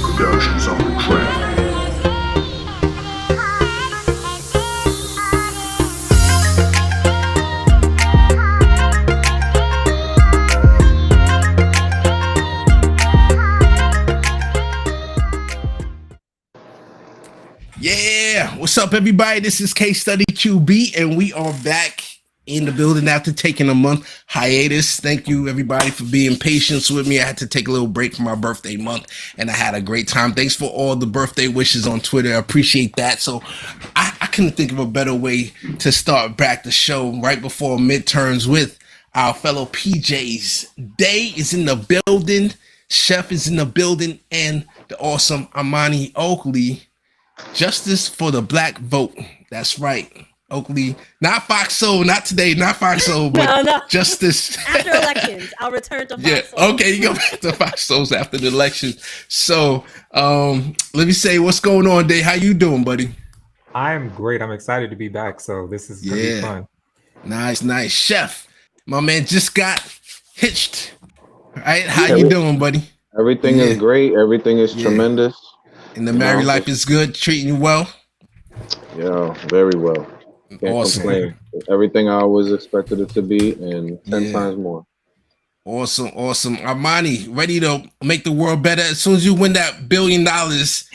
Productions on the track. Yeah, what's up, everybody? This is Case Study QB, and we are back in the building after taking a month hiatus. Thank you, everybody, for being patient with me. I had to take a little break for my birthday month, and I had a great time. Thanks for all the birthday wishes on Twitter. I appreciate that. So I couldn't think of a better way to start back the show right before midterms with our fellow PJs. Day is in the building, Chef is in the building, and the awesome Amani Oakley. Justice for the black vote. That's right. Oakley, not Fox Soul, not today, not Fox Soul, but no. Justice. After elections, I'll return to Fox Soul. Okay, you go back to Fox Souls after the election. So let me say, what's going on, Day? How you doing, buddy? I am great. I'm excited to be back. So this is gonna be fun. Nice. Chef, my man just got hitched. All right, how you doing, buddy? Everything is great. Everything is tremendous. And the married life is good, treating you well? Yeah, very well. Can't complain. Everything I always expected it to be, and 10 times more. Awesome. Armani, ready to make the world better? As soon as you win that $1 billion, what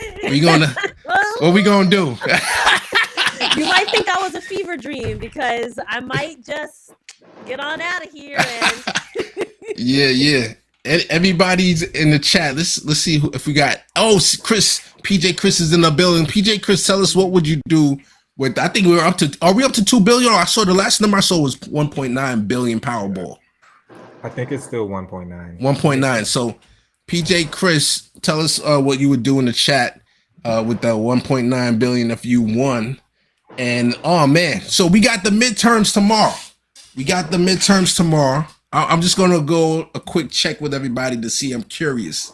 we gonna do? You might think that was a fever dream because I might just get on out of here and Yeah. Everybody's in the chat. Let's see if we got. Oh, Chris, PJ Chris is in the building. PJ Chris, tell us what would you do with? I think Are we up to 2 billion? I saw the last number I saw was 1.9 billion Powerball. I think it's still 1.9. 1.9. So, PJ Chris, tell us what you would do in the chat with the 1.9 billion if you won. And oh man, so we got the midterms tomorrow. I'm just gonna go a quick check with everybody to see. I'm curious.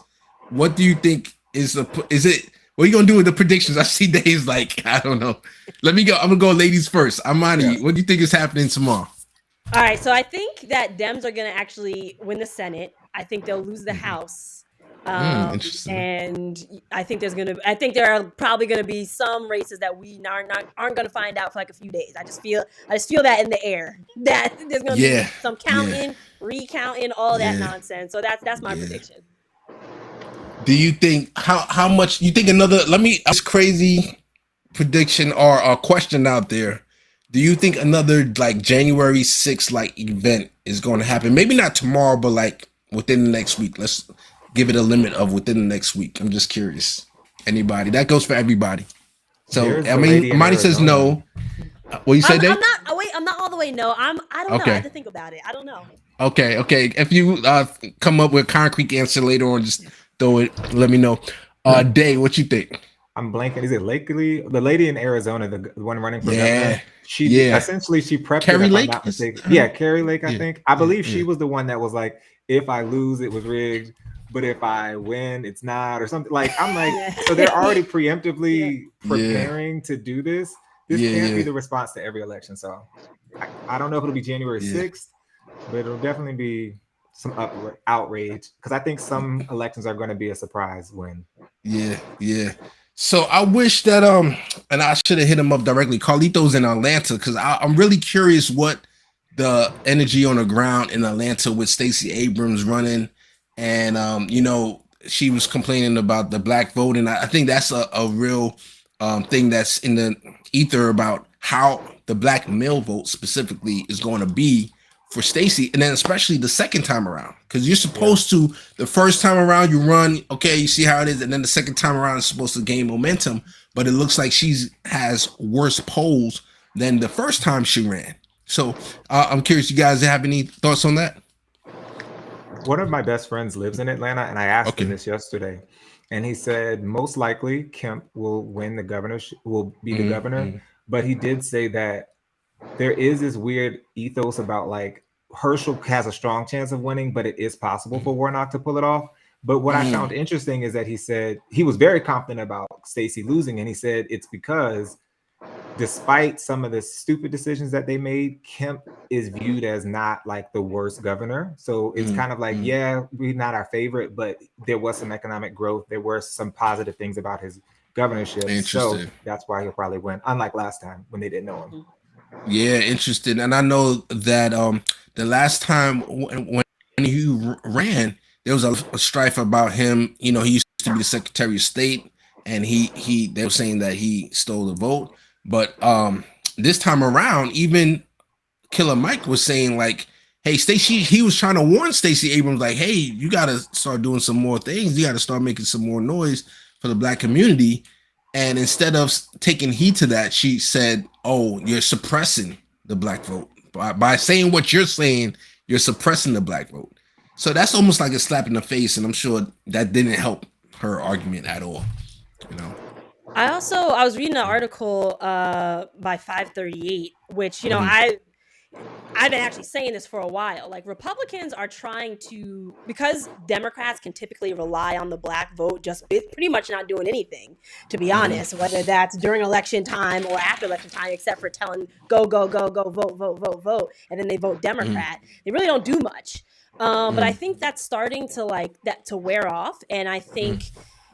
What do you think is it? What are you gonna do with the predictions? I see Dave's like, I don't know. Let me go. I'm gonna go ladies first. Amani, what do you think is happening tomorrow? All right, so I think that Dems are gonna actually win the Senate. I think they'll lose the House. Interesting. And I think there are probably gonna be some races that we aren't gonna find out for like a few days. I just feel that in the air that there's gonna be some counting, recounting, all that nonsense. So that's my prediction. Do you think how much you think this crazy prediction or a question out there? Do you think another like January 6th like event is going to happen? Maybe not tomorrow, but like within the next week. Let's give it a limit of within the next week. I'm just curious. Anybody? That goes for everybody. So Amani says no. What you say, Dave? I'm not all the way no. I don't know. I have to think about it. I don't know. Okay. If you come up with a concrete answer later on, just throw it. Let me know. Dave, what you think? I'm blanking. Is it Lakely? The lady in Arizona, the one running for governor? She prepped Carrie it, Lake? Carrie Lake, I think. I believe she was the one that was like, if I lose, it was rigged. But if I win, it's not, or something. Like, I'm like, so they're already preemptively preparing to do this. This can't be the response to every election. So I don't know if it'll be January 6th, but it'll definitely be some outrage, because I think some elections are going to be a surprise win. Yeah. So I wish that and I should have hit him up directly. Carlito's in Atlanta, because I'm really curious what the energy on the ground in Atlanta with Stacey Abrams running. And, she was complaining about the black vote. And I think that's a real thing that's in the ether about how the black male vote specifically is going to be for Stacey. And then especially the second time around, because you're supposed to, the first time around you run, okay, you see how it is. And then the second time around is supposed to gain momentum. But it looks like has worse polls than the first time she ran. So I'm curious, you guys have any thoughts on that? One of my best friends lives in Atlanta, and I asked him this yesterday, and he said most likely Kemp will win the governorship, will be the governor, but he did say that there is this weird ethos about like Herschel has a strong chance of winning, but it is possible for Warnock to pull it off. But what I found interesting is that he said he was very confident about Stacey losing, and he said it's because despite some of the stupid decisions that they made, Kemp is viewed as not like the worst governor. So it's kind of like, yeah, we're not our favorite, but there was some economic growth. There were some positive things about his governorship. So that's why he'll probably win, unlike last time when they didn't know him. Yeah, interesting. And I know that the last time when he ran, there was a strife about him. You know, he used to be the Secretary of State, and they were saying that he stole the vote. But this time around, even Killer Mike was saying like, hey, he was trying to warn Stacey Abrams, like, hey, you got to start doing some more things. You got to start making some more noise for the Black community. And instead of taking heed to that, she said, oh, you're suppressing the Black vote. By saying what you're saying, you're suppressing the Black vote. So that's almost like a slap in the face. And I'm sure that didn't help her argument at all. You know. I was reading an article by 538, which, you know, I've been actually saying this for a while. Like, Republicans are trying to, because Democrats can typically rely on the Black vote, just pretty much not doing anything, to be honest, whether that's during election time or after election time, except for telling go, vote, and then they vote Democrat. They really don't do much. But I think that's starting to wear off. And I think,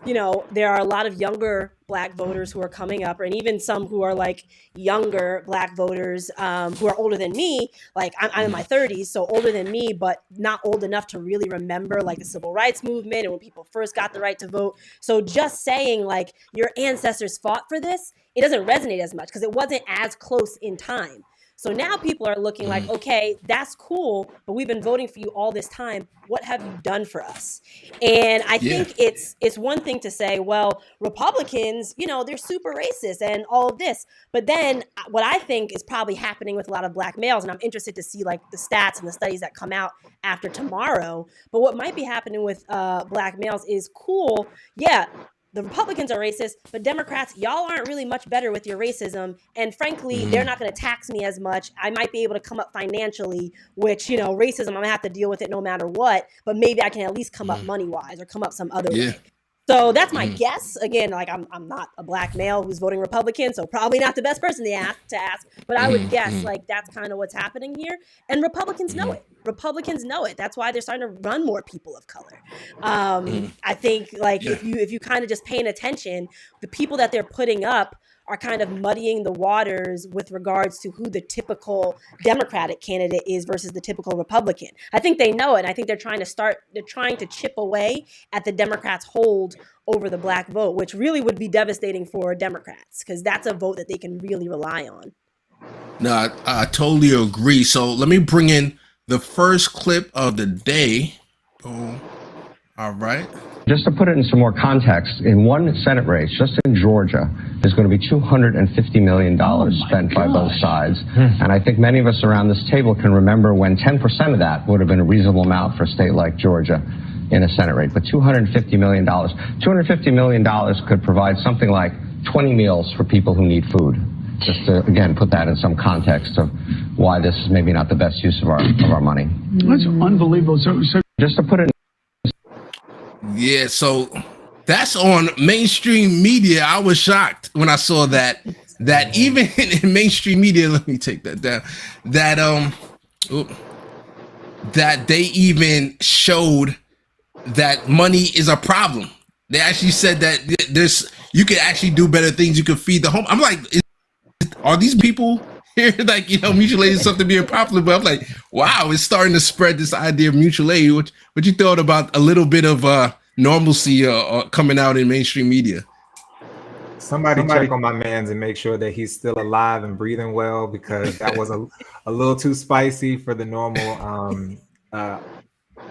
you know, there are a lot of younger Black voters who are coming up, and even some who are like younger Black voters who are older than me. Like I'm in my 30s, so older than me, but not old enough to really remember like the civil rights movement and when people first got the right to vote. So just saying like your ancestors fought for this, it doesn't resonate as much because it wasn't as close in time. So now people are looking like, okay, that's cool, but we've been voting for you all this time. What have you done for us? And I think it's one thing to say, well, Republicans, you know, they're super racist and all of this. But then what I think is probably happening with a lot of Black males, and I'm interested to see like the stats and the studies that come out after tomorrow. But what might be happening with Black males is cool. Yeah. The Republicans are racist, but Democrats, y'all aren't really much better with your racism. And frankly, they're not going to tax me as much. I might be able to come up financially, which, you know, racism, I'm going to have to deal with it no matter what. But maybe I can at least come up money-wise or come up some other way. So that's my guess. Again, like I'm not a Black male who's voting Republican, so probably not the best person to ask. But I would guess like that's kind of what's happening here. And Republicans know it. Republicans know it. That's why they're starting to run more people of color. I think like if you kind of just paying attention, the people that they're putting up are kind of muddying the waters with regards to who the typical Democratic candidate is versus the typical Republican. I think they know it. And I think they're trying to chip away at the Democrats' hold over the Black vote, which really would be devastating for Democrats because that's a vote that they can really rely on. No, I totally agree. So let me bring in the first clip of the day. Oh, all right. Just to put it in some more context, in one Senate race, just in Georgia, there's going to be $250 million spent by both sides. And I think many of us around this table can remember when 10% of that would have been a reasonable amount for a state like Georgia in a Senate race. But $250 million. $250 million could provide something like 20 meals for people who need food. Just to, again, put that in some context of why this is maybe not the best use of our money. That's unbelievable. So just to put it in. Yeah, so that's on mainstream media. I was shocked when I saw that even in mainstream media, let me take that down, that they even showed that money is a problem. They actually said that you could actually do better things. You could feed the home. I'm like, are these people here like, you know, mutual aid is something being popular? But I'm like, wow, it's starting to spread this idea of mutual aid. What you thought about a little bit of normalcy coming out in mainstream media? Somebody check on my mans and make sure that he's still alive and breathing well, because that was a little too spicy for the normal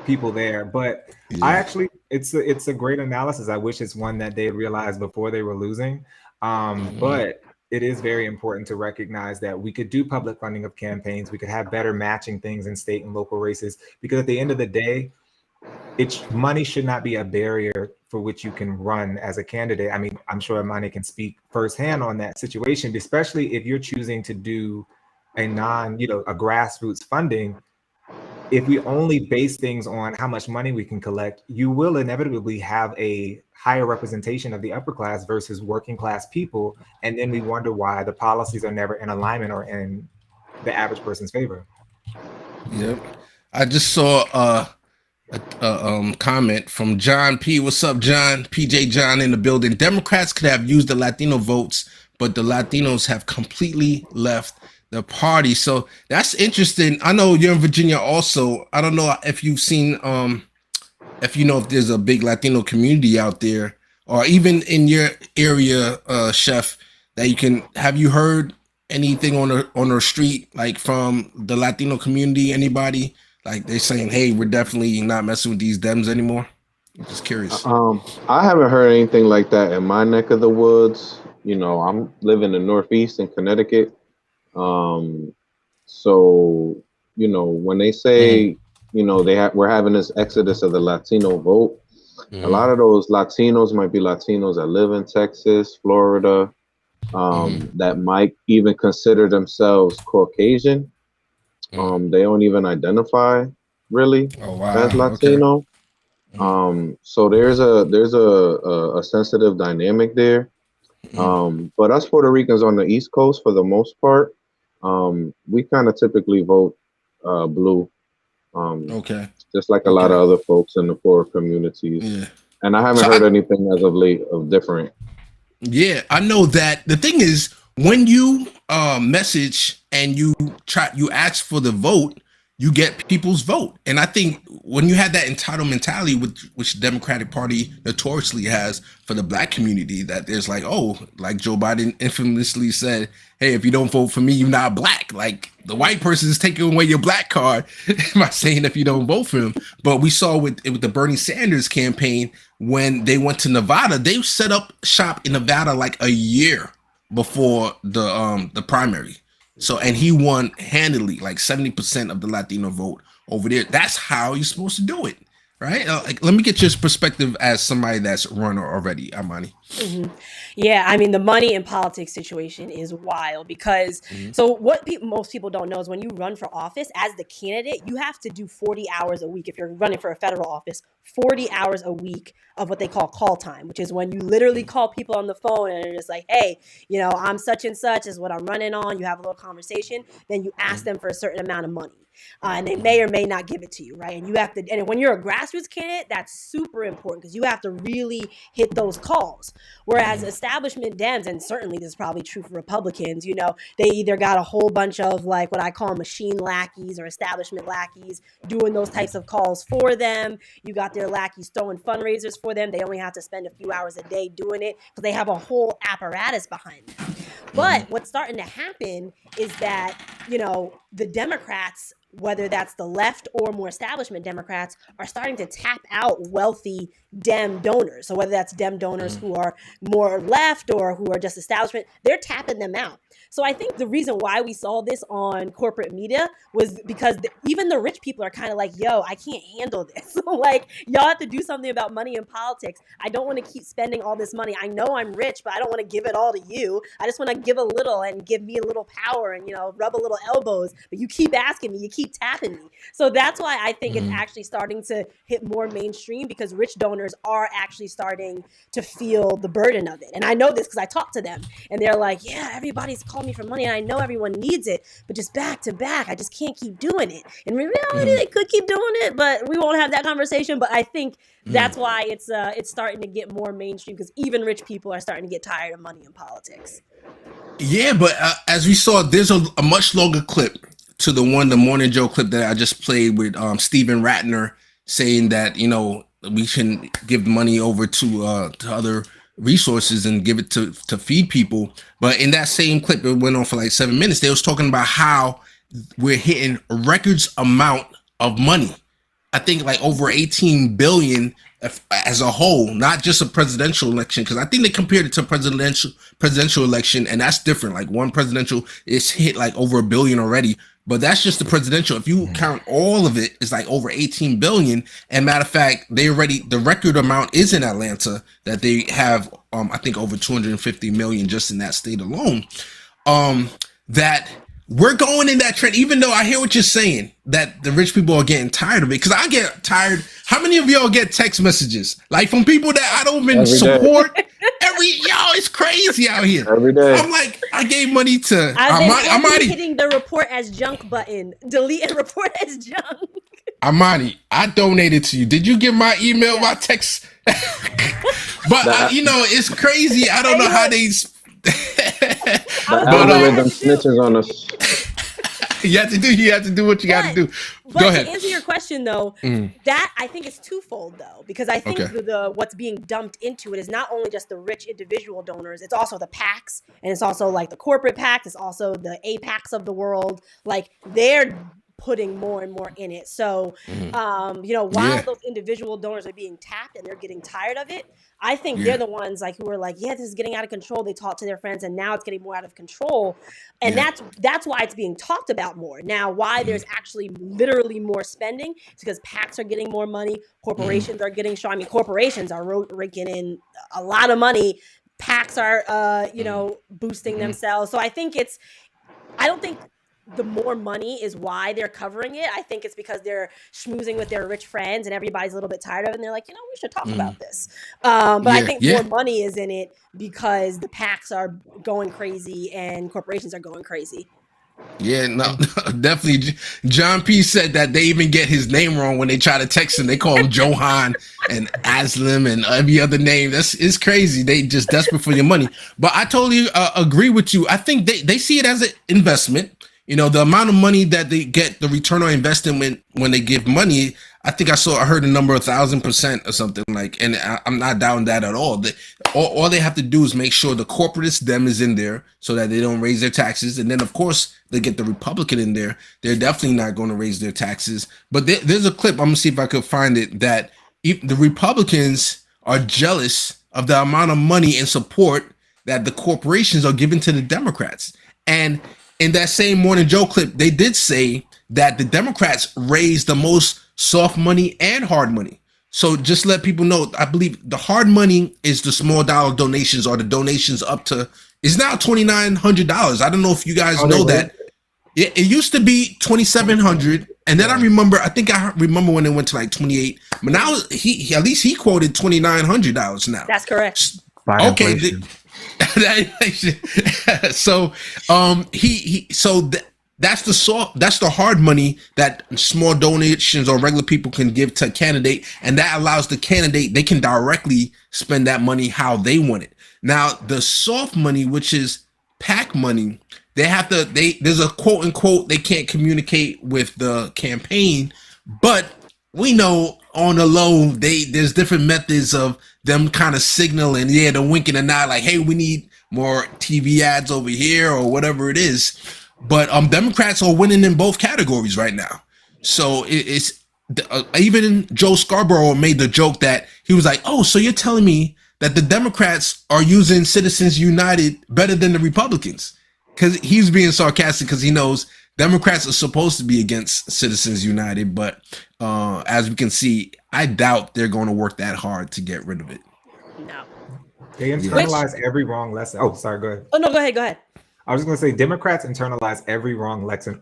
people there. But I actually, it's a great analysis. I wish it's one that they realized before they were losing. But it is very important to recognize that we could do public funding of campaigns. We could have better matching things in state and local races, because at the end of the day, money should not be a barrier for which you can run as a candidate. I mean, I'm sure Imani can speak firsthand on that situation, especially if you're choosing to do a grassroots funding. if we only base things on how much money we can collect, you will inevitably have a higher representation of the upper class versus working class people. And then we wonder why the policies are never in alignment or in the average person's favor. Yep. I just saw a comment from John P. What's up, John? PJ John in the building. Democrats could have used the Latino votes, but the Latinos have completely left the party. So that's interesting. I know you're in Virginia also. I don't know if you've seen, if you know if there's a big Latino community out there, or even in your area, Chef, that you can, have you heard anything on the street, like from the Latino community, anybody? Like they're saying, hey, we're definitely not messing with these Dems anymore? I'm just curious. I haven't heard anything like that in my neck of the woods. You know, I'm living in Northeast in Connecticut. So, you know, when they say, you know, we're having this exodus of the Latino vote, a lot of those Latinos might be Latinos that live in Texas, Florida, that might even consider themselves Caucasian. They don't even identify really as Latino. Okay. So there's a sensitive dynamic there. But us Puerto Ricans on the East Coast, for the most part, we kind of typically vote blue. Just like a lot of other folks in the poor communities. Yeah. And I haven't heard anything as of late of different. Yeah, I know that. The thing is, when you message and you ask for the vote, you get people's vote. And I think when you have that entitled mentality, which the Democratic Party notoriously has for the black community, that there's like, oh, like Joe Biden infamously said, hey, if you don't vote for me, you're not black. Like the white person is taking away your black card by saying if you don't vote for him. But we saw with the Bernie Sanders campaign, when they went to Nevada, they set up shop in Nevada like a year before the primary. So, and he won handily, like 70% of the Latino vote over there. That's how you're supposed to do it, right? Like, let me get your perspective as somebody that's run already, Amani. Yeah, I mean, the money in politics situation is wild because so what most people don't know is when you run for office as the candidate, you have to do 40 hours a week. If you're running for a federal office, 40 hours a week of what they call call time, which is when you literally call people on the phone and it's like, hey, you know, I'm such and such is what I'm running on. You have a little conversation. Then you ask them for a certain amount of money. And they may or may not give it to you, right? And you have to, and when you're a grassroots candidate, that's super important because you have to really hit those calls. Whereas establishment Dems, and certainly this is probably true for Republicans, you know, they either got a whole bunch of like what I call machine lackeys or establishment lackeys doing those types of calls for them. You got their lackeys throwing fundraisers for them. They only have to spend a few hours a day doing it because they have a whole apparatus behind them. But what's starting to happen is that, you know, the Democrats, whether that's the left or more establishment Democrats, are starting to tap out wealthy Dem donors. So whether that's Dem donors who are more left or who are just establishment, they're tapping them out. So I think the reason why we saw this on corporate media was because even the rich people are kind of like, yo, I can't handle this. Like, y'all have to do something about money in politics. I don't want to keep spending all this money. I know I'm rich, but I don't want to give it all to you. I just want to give a little and give me a little power and, you know, rub a little elbows. But you keep asking me, you keep tapping me. So that's why I think it's actually starting to hit more mainstream because rich donors are actually starting to feel the burden of it. And I know this because I talked to them and they're like, yeah, everybody's calling me for money and I know everyone needs it, but just back to back, I just can't keep doing it. In reality, they could keep doing it, but we won't have that conversation. But I think that's why it's starting to get more mainstream because even rich people are starting to get tired of money in politics. Yeah, but as we saw, there's a much longer clip to the Morning Joe clip that I just played with Stephen Ratner saying that, you know, we can give money over to other resources and give it to feed people. But in that same clip, it went on for like 7 minutes. They was talking about how we're hitting a records amount of money. I think like over 18 billion as a whole, not just a presidential election, because I think they compared it to presidential election, and that's different. Like one presidential is hit like over $1 billion already, but that's just the presidential. If you count all of it, it's like over 18 billion. And matter of fact, the record amount is in Atlanta that they have, I think over 250 million just in that state alone. That we're going in that trend, even though I hear what you're saying, that the rich people are getting tired of it. Because I get tired. How many of y'all get text messages like from people that I don't even Every support? It's crazy out here. Every day. I'm like, I gave money to. I'm already hitting the report as junk button. Delete and report as junk. Amani, I donated to you. Did you get my email, my text? But it's crazy. I don't know how they. The algorithm snitches on us. You have to do what you got to do. Go ahead. To answer your question, though, that I think is twofold, though, because I think the what's being dumped into it is not only just the rich individual donors, it's also the PACs, and it's also like the corporate PACs, it's also the APACs of the world. Like they're putting more and more in it. So, while those individual donors are being tapped and they're getting tired of it, I think they're the ones like who are like, this is getting out of control. They talk to their friends and now it's getting more out of control. And that's why it's being talked about more. Now, why there's actually literally more spending is because PACs are getting more money. Corporations are getting strong. I mean, corporations are raking in a lot of money. PACs are, boosting themselves. So I don't think the more money is why they're covering it. I think it's because they're schmoozing with their rich friends and everybody's a little bit tired of it. And they're like, we should talk about this. But I think more money is in it because the PACs are going crazy and corporations are going crazy. Yeah, no, definitely. John P said that they even get his name wrong when they try to text him. They call him Johan and Aslam and every other name. It's crazy. They just desperate for your money. But I totally agree with you. I think they see it as an investment. The amount of money that they get, the return on investment when they give money, I think I heard a number 1,000% or something like, and I'm not down that at all. All they have to do is make sure the corporatist them is in there so that they don't raise their taxes. And then of course they get the Republican in there. They're definitely not going to raise their taxes. But there's a clip, I'm gonna see if I could find it, that the Republicans are jealous of the amount of money and support that the corporations are giving to the Democrats. And in that same Morning Joe clip, they did say that the Democrats raised the most soft money and hard money. So just let people know, I believe the hard money is the small dollar donations or the donations up to, is now $2,900. I don't know if you guys know that. It used to be $2,700. And then I remember when it went to like 28, but now he quoted $2,900 now. That's correct. Okay. So that's the hard money that small donations or regular people can give to a candidate, and that allows the candidate, they can directly spend that money how they want it. Now the soft money, which is PAC money, there's a quote unquote, they can't communicate with the campaign, but we know on the low, there's different methods of them kind of signaling, the winking and nod, like, hey, we need more TV ads over here or whatever it is. But Democrats are winning in both categories right now. So even Joe Scarborough made the joke that he was like, oh, so you're telling me that the Democrats are using Citizens United better than the Republicans? Because he's being sarcastic because he knows Democrats are supposed to be against Citizens United, but as we can see, I doubt they're going to work that hard to get rid of it. No. They internalize every wrong lesson. Oh, sorry, go ahead. Oh, no, go ahead. I was going to say Democrats internalize every wrong lesson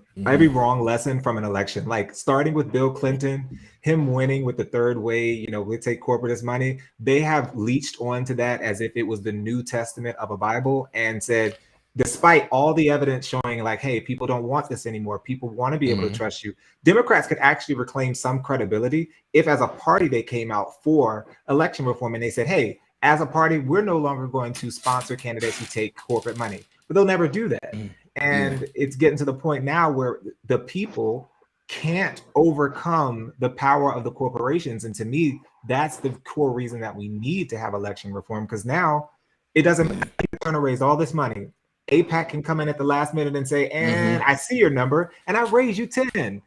from an election. Like starting with Bill Clinton, him winning with the third way, we take corporatist money. They have leached onto that as if it was the New Testament of a Bible and said, despite all the evidence showing like, hey, people don't want this anymore. People want to be able to trust you. Democrats could actually reclaim some credibility if as a party they came out for election reform and they said, hey, as a party, we're no longer going to sponsor candidates who take corporate money. But they'll never do that. And it's getting to the point now where the people can't overcome the power of the corporations. And to me, that's the core reason that we need to have election reform, because now it doesn't matter if you're going to raise all this money. APAC can come in at the last minute and say, and I see your number and I raise you 10.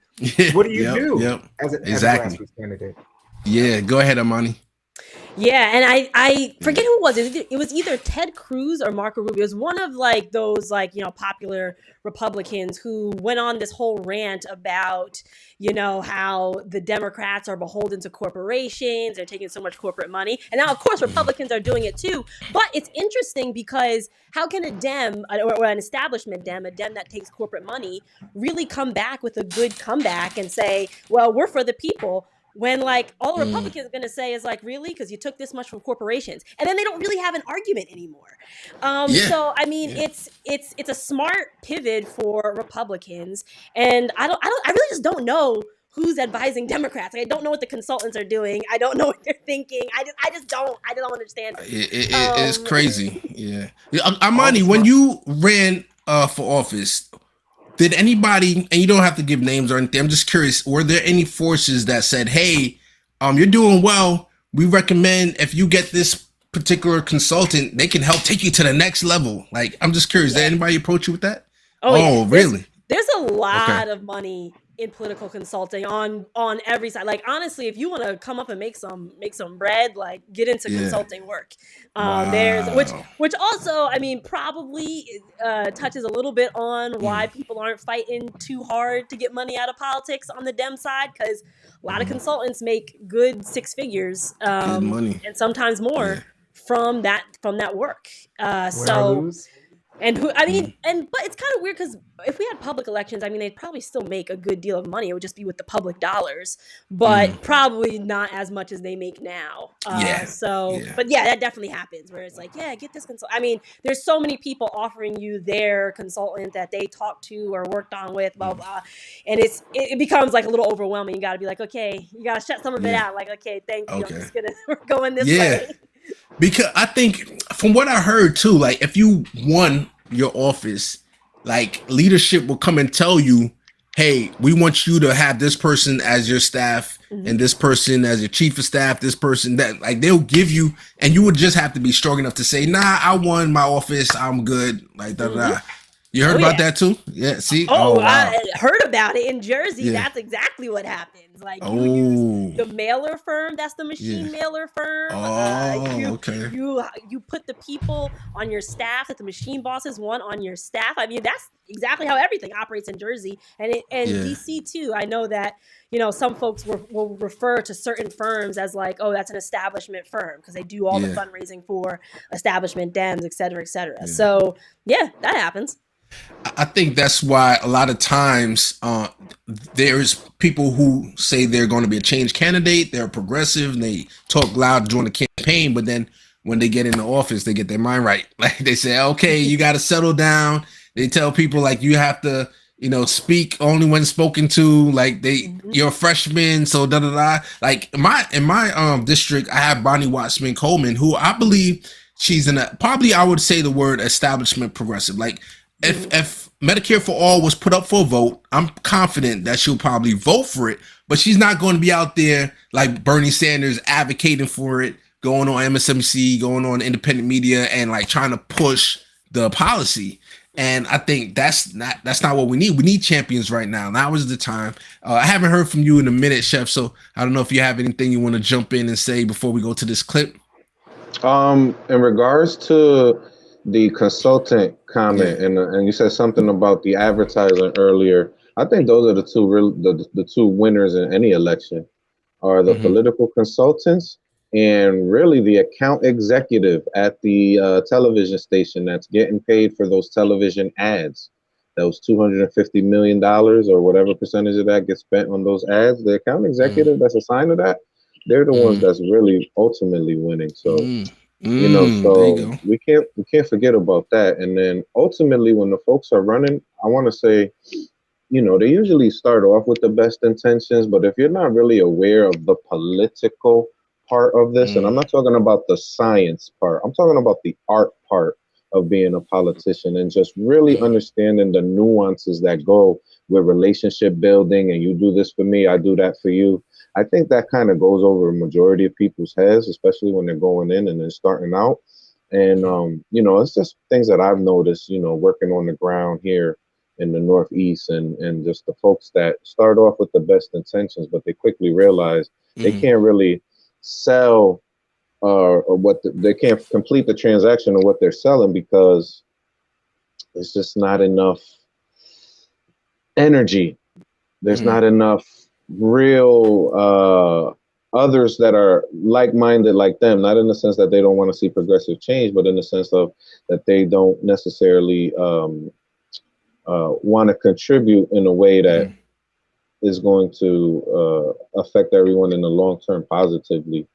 What do you do as a grassroots candidate? Yeah, go ahead, Amani. Yeah, and I forget who it was. It was either Ted Cruz or Marco Rubio. It was one of like those popular Republicans who went on this whole rant about how the Democrats are beholden to corporations. They're taking so much corporate money, and now of course Republicans are doing it too. But it's interesting because how can a Dem or an establishment Dem, a Dem that takes corporate money, really come back with a good comeback and say, "Well, we're for the people." When like all the Republicans are going to say is like, really, because you took this much from corporations, and then they don't really have an argument anymore. So I mean, it's a smart pivot for Republicans, and I really just don't know who's advising Democrats. Like, I don't know what the consultants are doing. I don't know what they're thinking. I just don't understand it. It's crazy. Yeah, Armani, when you ran for office, did anybody, and you don't have to give names or anything, I'm just curious, were there any forces that said, hey, you're doing well, we recommend if you get this particular consultant, they can help take you to the next level? Like, I'm just curious, did anybody approach you with that? Oh yeah. Really? There's a lot of money in political consulting on every side. Like, honestly, if you want to come up and make some bread, like, get into consulting work. There's which also, I mean, probably touches a little bit on why people aren't fighting too hard to get money out of politics on the Dem side, because a lot of consultants make good six figures, good money, and sometimes more from that work. And who, I mean, but it's kind of weird because if we had public elections, I mean, they'd probably still make a good deal of money. It would just be with the public dollars, but probably not as much as they make now. But yeah, that definitely happens where it's like, yeah, get this consultant. I mean, there's so many people offering you their consultant that they talked to or worked on with, blah, blah. And it becomes like a little overwhelming. You got to be like, okay, you got to shut some of it out. Like, okay, thank you. I'm just going to, we're going this way. Because I think from what I heard too, like if you won your office, like leadership will come and tell you, hey, we want you to have this person as your staff and this person as your chief of staff, this person that, like, they'll give you, and you would just have to be strong enough to say, nah, I won my office, I'm good. Like, da-da-da. You heard about that too? Yeah, see? Wow. I heard about it in Jersey. Yeah. That's exactly what happens. Like, you use the mailer firm. That's the machine mailer firm. You put the people on your staff that the machine bosses want on your staff. I mean, that's exactly how everything operates in Jersey and DC too. I know that, some folks will refer to certain firms as like, oh, that's an establishment firm because they do all the fundraising for establishment Dems, et cetera, et cetera. Yeah. So yeah, that happens. I think that's why a lot of times there's people who say they're going to be a change candidate, they're progressive, and they talk loud during the campaign, but then when they get in the office, they get their mind right. Like they say, okay, you got to settle down. They tell people like you have to, speak only when spoken to. Like you're a freshman, so da da da. Like in my district, I have Bonnie Watson Coleman, who I believe she's probably I would say the word establishment progressive. Like if Medicare for All was put up for a vote, I'm confident that she'll probably vote for it, but she's not going to be out there like Bernie Sanders advocating for it, going on MSNBC, going on independent media, and like trying to push the policy. And I think that's not what we need. We need champions right now. Now is the time. I haven't heard from you in a minute, Chef, so I don't know if you have anything you want to jump in and say before we go to this clip. In regards to the consultant comment, and you said something about the advertising earlier. I think those are the two winners in any election are the political consultants and really the account executive at the television station that's getting paid for those television ads. Those $250 million or whatever percentage of that gets spent on those ads. The account executive that's assigned to that, they're the ones that's really ultimately winning. So. So we can't forget about that. And then ultimately, when the folks are running, I want to say, they usually start off with the best intentions, but if you're not really aware of the political part of this, and I'm not talking about the science part, I'm talking about the art part of being a politician and just really understanding the nuances that go with relationship building, and you do this for me, I do that for you. I think that kind of goes over a majority of people's heads, especially when they're going in and they're starting out. And, it's just things that I've noticed, working on the ground here in the Northeast and just the folks that start off with the best intentions, but they quickly realize they can't really sell or what they can't complete the transaction of what they're selling because it's just not enough energy. There's not enough real others that are like-minded like them, not in the sense that they don't want to see progressive change, but in the sense of that they don't necessarily want to contribute in a way that is going to affect everyone in the long term positively.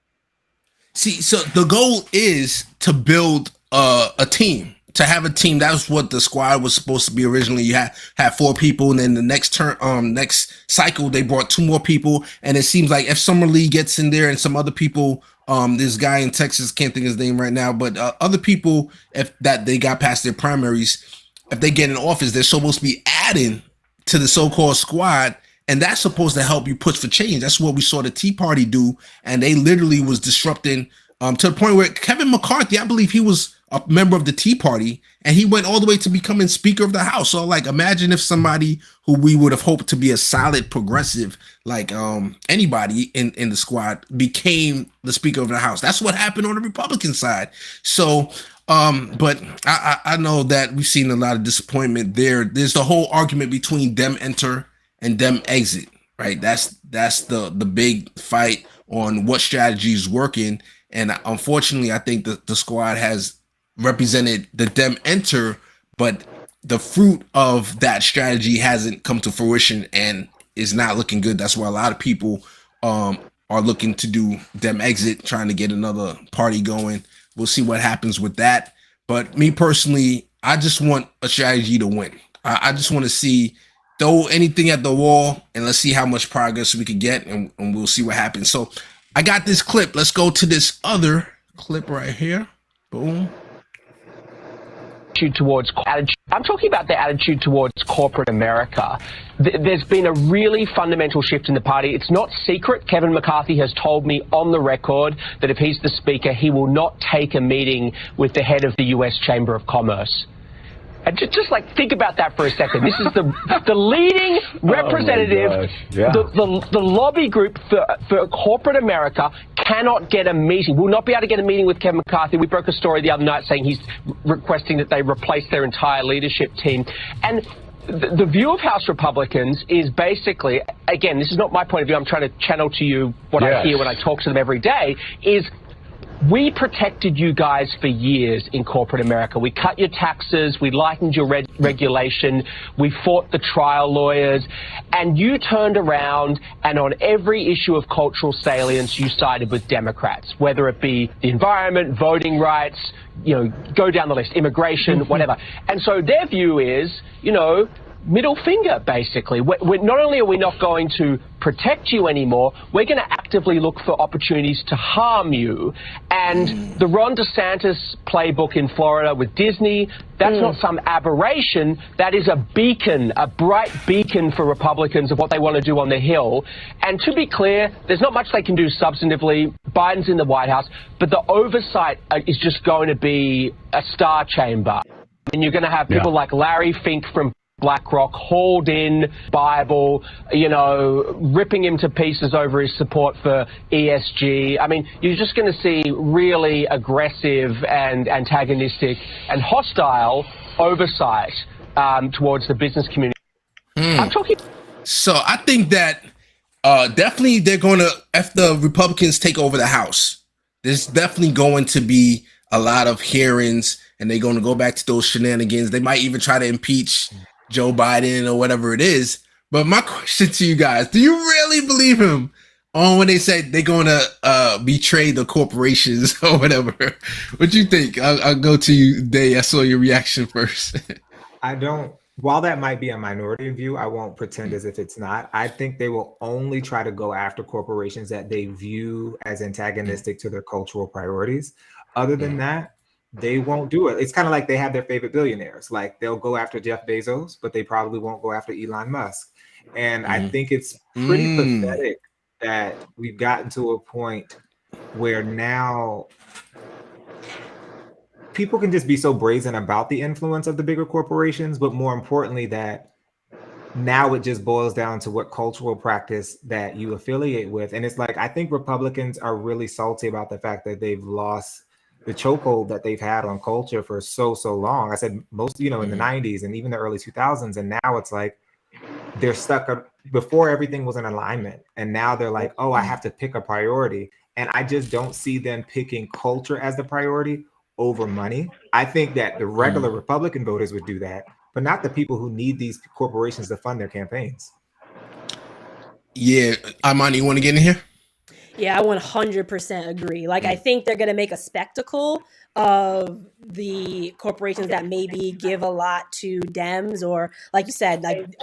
See, so the goal is to build a team, to have a team. That's what the squad was supposed to be originally. You had 4 people, and then the next next cycle they brought 2 more people, and it seems like if Summer Lee gets in there and some other people, this guy in Texas, can't think of his name right now, but other people, if that they got past their primaries, if they get in office, they're supposed to be adding to the so-called squad. And that's supposed to help you push for change. That's what we saw the Tea Party do. And they literally was disrupting to the point where Kevin McCarthy, I believe he was a member of the Tea Party, and he went all the way to becoming Speaker of the House. So like, imagine if somebody who we would have hoped to be a solid progressive, like anybody in the squad, became the Speaker of the House. That's what happened on the Republican side. So but I know that we've seen a lot of disappointment there. There's the whole argument between them enter and them exit, right? That's the big fight on what strategy is working. And unfortunately, I think the squad has represented the them enter, but the fruit of that strategy hasn't come to fruition and is not looking good. That's why a lot of people are looking to do them exit, trying to get another party going. We'll see what happens with that. But me personally, I just want a strategy to win. I just want to see, throw anything at the wall and let's see how much progress we could get, and we'll see what happens. So I got this clip. Let's go to this other clip right here. Boom. Towards attitude. I'm talking about the attitude towards corporate America. There's been a really fundamental shift in the party. It's not secret. Kevin McCarthy has told me on the record that if he's the speaker, he will not take a meeting with the head of the U.S. Chamber of Commerce. And just like, think about that for a second. This is the leading representative, the lobby group for corporate America cannot get a meeting, will not be able to get a meeting with Kevin McCarthy. We broke a story the other night saying he's requesting that they replace their entire leadership team. And the view of House Republicans is basically, again, this is not my point of view, I'm trying to channel to you what I hear when I talk to them every day, is we protected you guys for years in corporate America. We cut your taxes, we lightened your regulation, we fought the trial lawyers, and you turned around and on every issue of cultural salience, you sided with Democrats, whether it be the environment, voting rights, you know, go down the list, immigration, whatever. And so their view is, you know, middle finger, basically. Not only are we not going to protect you anymore, we're going to actively look for opportunities to harm you. And the Ron DeSantis playbook in Florida with Disney, that's not some aberration. That is a beacon, a bright beacon for Republicans of what they want to do on the Hill. And to be clear, there's not much they can do substantively. Biden's in the White House, but the oversight is just going to be a star chamber. And you're going to have people like Larry Fink from BlackRock hauled in Bible, you know, ripping him to pieces over his support for ESG. I mean, you're just going to see really aggressive and antagonistic and hostile oversight towards the business community. I'm talking. So I think that definitely they're going to, if the Republicans take over the House, there's definitely going to be a lot of hearings, and they're going to go back to those shenanigans. They might even try to impeach Joe Biden or whatever it is. But my question to you guys, do you really believe him on when they say they're going to betray the corporations or whatever? What do you think? I'll go to you, Day. I saw your reaction first. I don't. While that might be a minority view, I won't pretend as if it's not. I think they will only try to go after corporations that they view as antagonistic to their cultural priorities. Other than that, they won't do it. It's kind of like they have their favorite billionaires. Like they'll go after Jeff Bezos, but they probably won't go after Elon Musk. And I think it's pretty pathetic that we've gotten to a point where now people can just be so brazen about the influence of the bigger corporations, but more importantly, that now it just boils down to what cultural practice that you affiliate with. And it's like, I think Republicans are really salty about the fact that they've lost the chokehold that they've had on culture for so long. I said most, in the 90s and even the early 2000s. And now it's like they're stuck before everything was in alignment. And now they're like, oh, I have to pick a priority. And I just don't see them picking culture as the priority over money. I think that the regular Republican voters would do that, but not the people who need these corporations to fund their campaigns. Yeah. Imani, you want to get in here? Yeah, I 100% agree. Like, I think they're going to make a spectacle of the corporations that maybe give a lot to Dems, or like you said, like,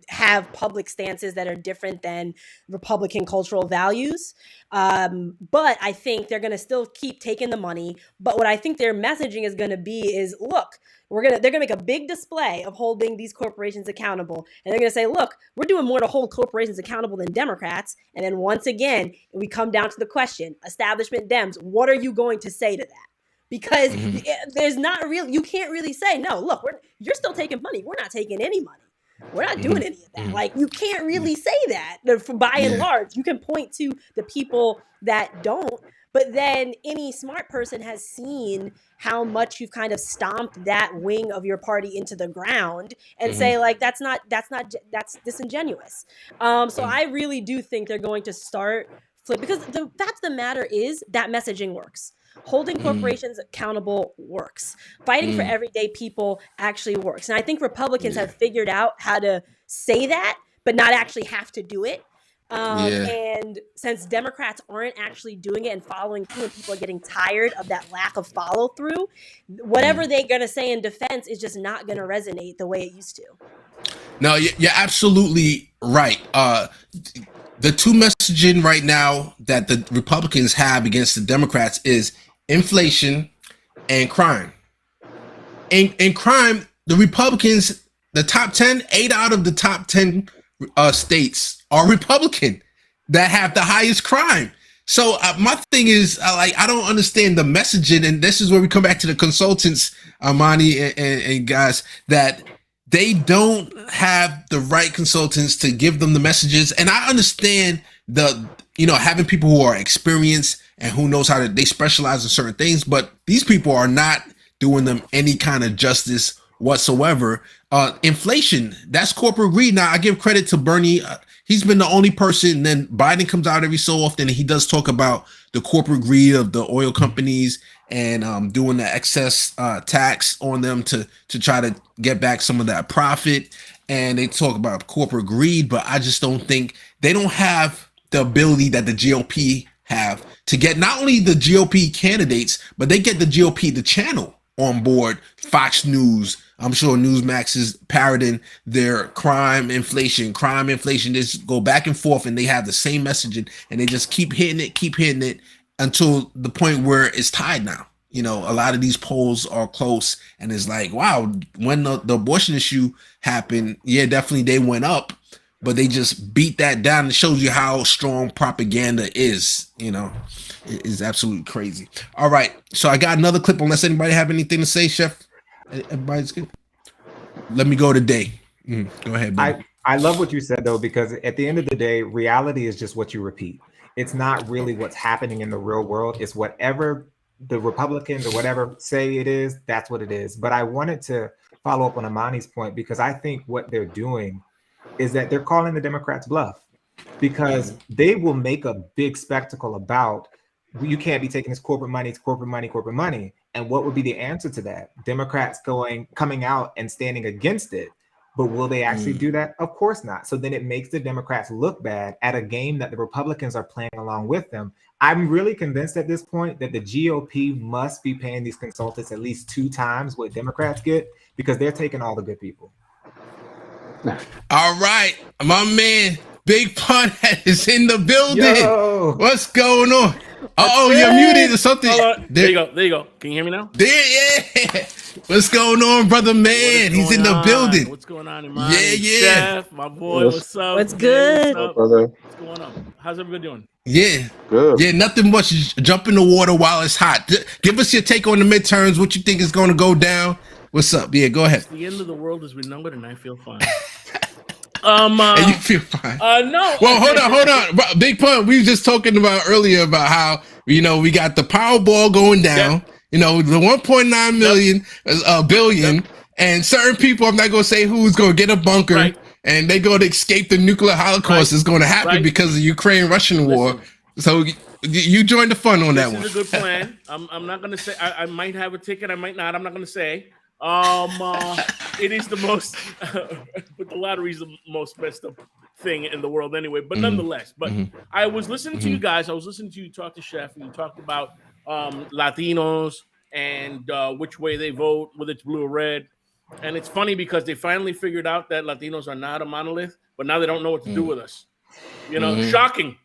have public stances that are different than Republican cultural values. But I think they're going to still keep taking the money. But what I think their messaging is going to be is, look, they're going to make a big display of holding these corporations accountable. And they're going to say, look, we're doing more to hold corporations accountable than Democrats. And then once again, we come down to the question, establishment Dems, what are you going to say to that? Because there's not you can't really say, no, look, you're still taking money. We're not taking any money. We're not doing any of that. Like, you can't really say that. By and large, you can point to the people that don't, but then any smart person has seen how much you've kind of stomped that wing of your party into the ground and say, like, that's disingenuous. So I really do think they're going to start flip, because the fact of the matter is that messaging works. Holding corporations accountable works. Fighting for everyday people actually works. And I think Republicans have figured out how to say that, but not actually have to do it. And since Democrats aren't actually doing it and following through, and people are getting tired of that lack of follow through, whatever they're going to say in defense is just not going to resonate the way it used to. No, you're absolutely right. The two messaging right now that the Republicans have against the Democrats is inflation and crime. In crime, the Republicans, the top 10, 8 out of the top 10 states are Republican that have the highest crime. So my thing is, I don't understand the messaging, and this is where we come back to the consultants, Amani and guys, that they don't have the right consultants to give them the messages. And I understand having people who are experienced and who knows they specialize in certain things, but these people are not doing them any kind of justice whatsoever. Inflation, that's corporate greed. Now, I give credit to Bernie. He's been the only person. Then Biden comes out every so often, and he does talk about the corporate greed of the oil companies and doing the excess tax on them to try to get back some of that profit. And they talk about corporate greed, but I just don't think they don't have the ability that the GOP have to get not only the GOP candidates, but they get the GOP, the channel, on board. Fox News, I'm sure Newsmax is parroting their crime inflation, just go back and forth, and they have the same messaging, and they just keep hitting it until the point where it's tied now. A lot of these polls are close, and it's like, wow, when the abortion issue happened, yeah, definitely they went up, but they just beat that down. It shows you how strong propaganda is. It is absolutely crazy. All right, so I got another clip. Unless anybody have anything to say, Chef, everybody's good. Let me go today. Go ahead, buddy. I love what you said, though, because at the end of the day, reality is just what you repeat. It's not really what's happening in the real world. It's whatever the Republicans or whatever say it is, that's what it is. But I wanted to follow up on Amani's point, because I think what they're doing is that they're calling the Democrats bluff, because they will make a big spectacle about, you can't be taking this corporate money, it's corporate money. And what would be the answer to that? Democrats coming out and standing against it. But will they actually do that? Of course not. So then it makes the Democrats look bad at a game that the Republicans are playing along with them. I'm really convinced at this point that the GOP must be paying these consultants at least 2 times what Democrats get, because they're taking all the good people. All right, my man, Big Pun is in the building. Yo. What's going on? You're muted or something. There you go. Can you hear me now? Yeah. What's going on, brother man? He's in the building. What's going on, Imani? Yeah. Chef, my boy, what's up? What's good? What's up? Brother. What's going on? How's everybody doing? Yeah. Good. Yeah, nothing much. Just jump in the water while it's hot. Give us your take on the midterms. What you think is going to go down? What's up? Yeah, go ahead. It's the end of the world as we know it, and I feel fine. And you feel fine. No. Well, hold on. Big Pun, we were just talking about earlier about how, we got the Powerball going down, the 1.9 million, billion, and certain people, I'm not going to say who's going to get a bunker, and they go to escape the nuclear holocaust is going to happen because of Ukraine-Russian war. So you joined the fun on that one. This is a good plan. I'm not going to say, I might have a ticket, I might not, I'm not going to say. It is the most, but the lottery is the most messed up thing in the world anyway, but nonetheless, I was listening to you guys, I was listening to you talk to Chef, and you talked about Latinos and which way they vote, whether it's blue or red. And it's funny because they finally figured out that Latinos are not a monolith, but now they don't know what to do with us. Shocking.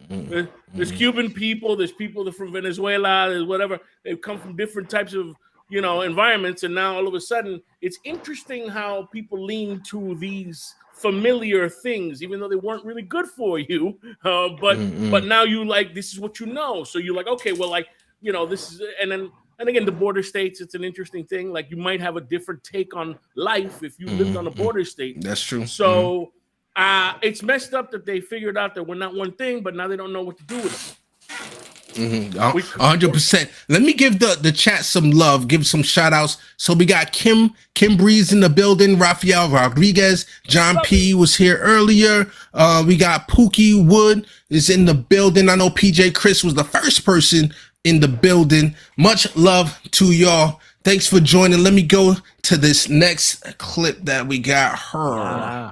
There's Cuban people, there's people that are from Venezuela, there's whatever. They've come from different types of environments, and now all of a sudden it's interesting how people lean to these familiar things, even though they weren't really good for you. But now you this is what you know. So you're like, okay, well, this is, and again, the border states, it's an interesting thing. Like you might have a different take on life if you lived on a border state. That's true. So it's messed up that they figured out that we're not one thing, but now they don't know what to do with it. 100%. Let me give the chat some love, give some shout outs. So we got Kim Breeze in the building, Rafael Rodriguez, John P was here earlier. We got Pookie Wood is in the building. I know PJ Chris was the first person in the building. Much love to y'all. Thanks for joining. Let me go to this next clip that we got her.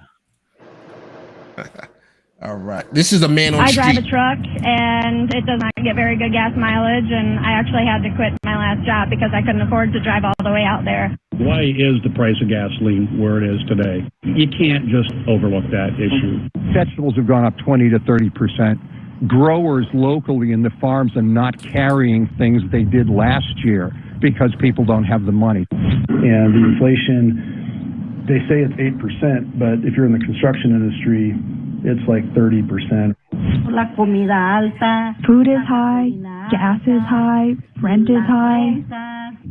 All right. This is a man on the street. I drive a truck, and it does not get very good gas mileage, and I actually had to quit my last job because I couldn't afford to drive all the way out there. Why is the price of gasoline where it is today? You can't just overlook that issue. Vegetables have gone up 20 to 30%. Growers locally in the farms are not carrying things they did last year because people don't have the money. And the inflation, they say it's 8%, but if you're in the construction industry, it's like 30%. Food is high, gas is high, rent is high.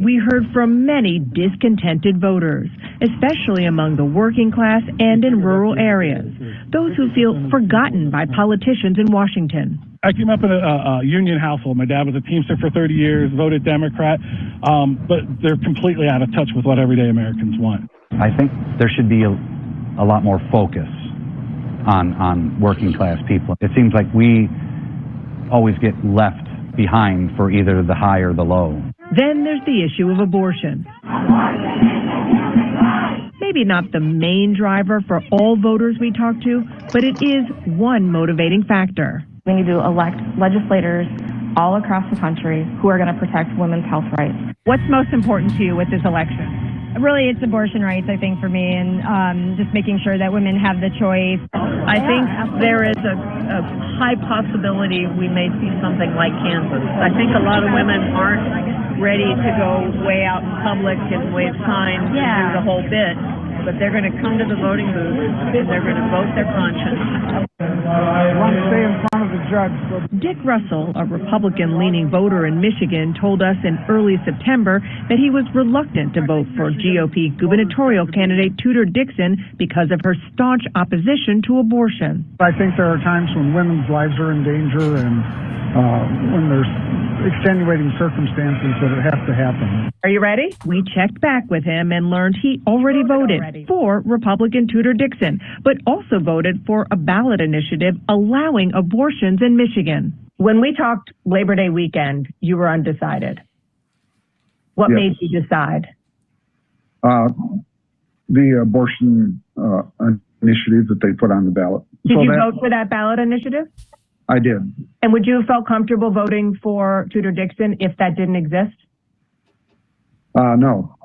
We heard from many discontented voters, especially among the working class and in rural areas, those who feel forgotten by politicians in Washington. I came up in a union household. My dad was a Teamster for 30 years, voted Democrat, but they're completely out of touch with what everyday Americans want. I think there should be a lot more focus on working class people. It seems like we always get left behind for either the high or the low. Then there's the issue of abortion. Maybe not the main driver for all voters we talk to, but it is one motivating factor. We need to elect legislators all across the country who are going to protect women's health rights. What's most important to you with this election? Really, it's abortion rights, I think, for me, and just making sure that women have the choice. I think there is a high possibility we may see something like Kansas. I think a lot of women aren't ready to go way out in public and wave signs and do the whole bit, but they're going to come to the voting booth and they're going to vote their conscience. I want to stay in front of the judge. Dick Russell, a Republican-leaning voter in Michigan, told us in early September that he was reluctant to vote for GOP gubernatorial candidate Tudor Dixon because of her staunch opposition to abortion. I think there are times when women's lives are in danger and when there's extenuating circumstances that it has to happen. Are you ready? We checked back with him and learned he already voted for Republican Tudor Dixon, but also voted for a ballot initiative allowing abortions in Michigan. When we talked Labor Day weekend, you were undecided. What made you decide? The abortion initiative that they put on the ballot. Did you vote for that ballot initiative? I did. And would you have felt comfortable voting for Tudor Dixon if that didn't exist? No.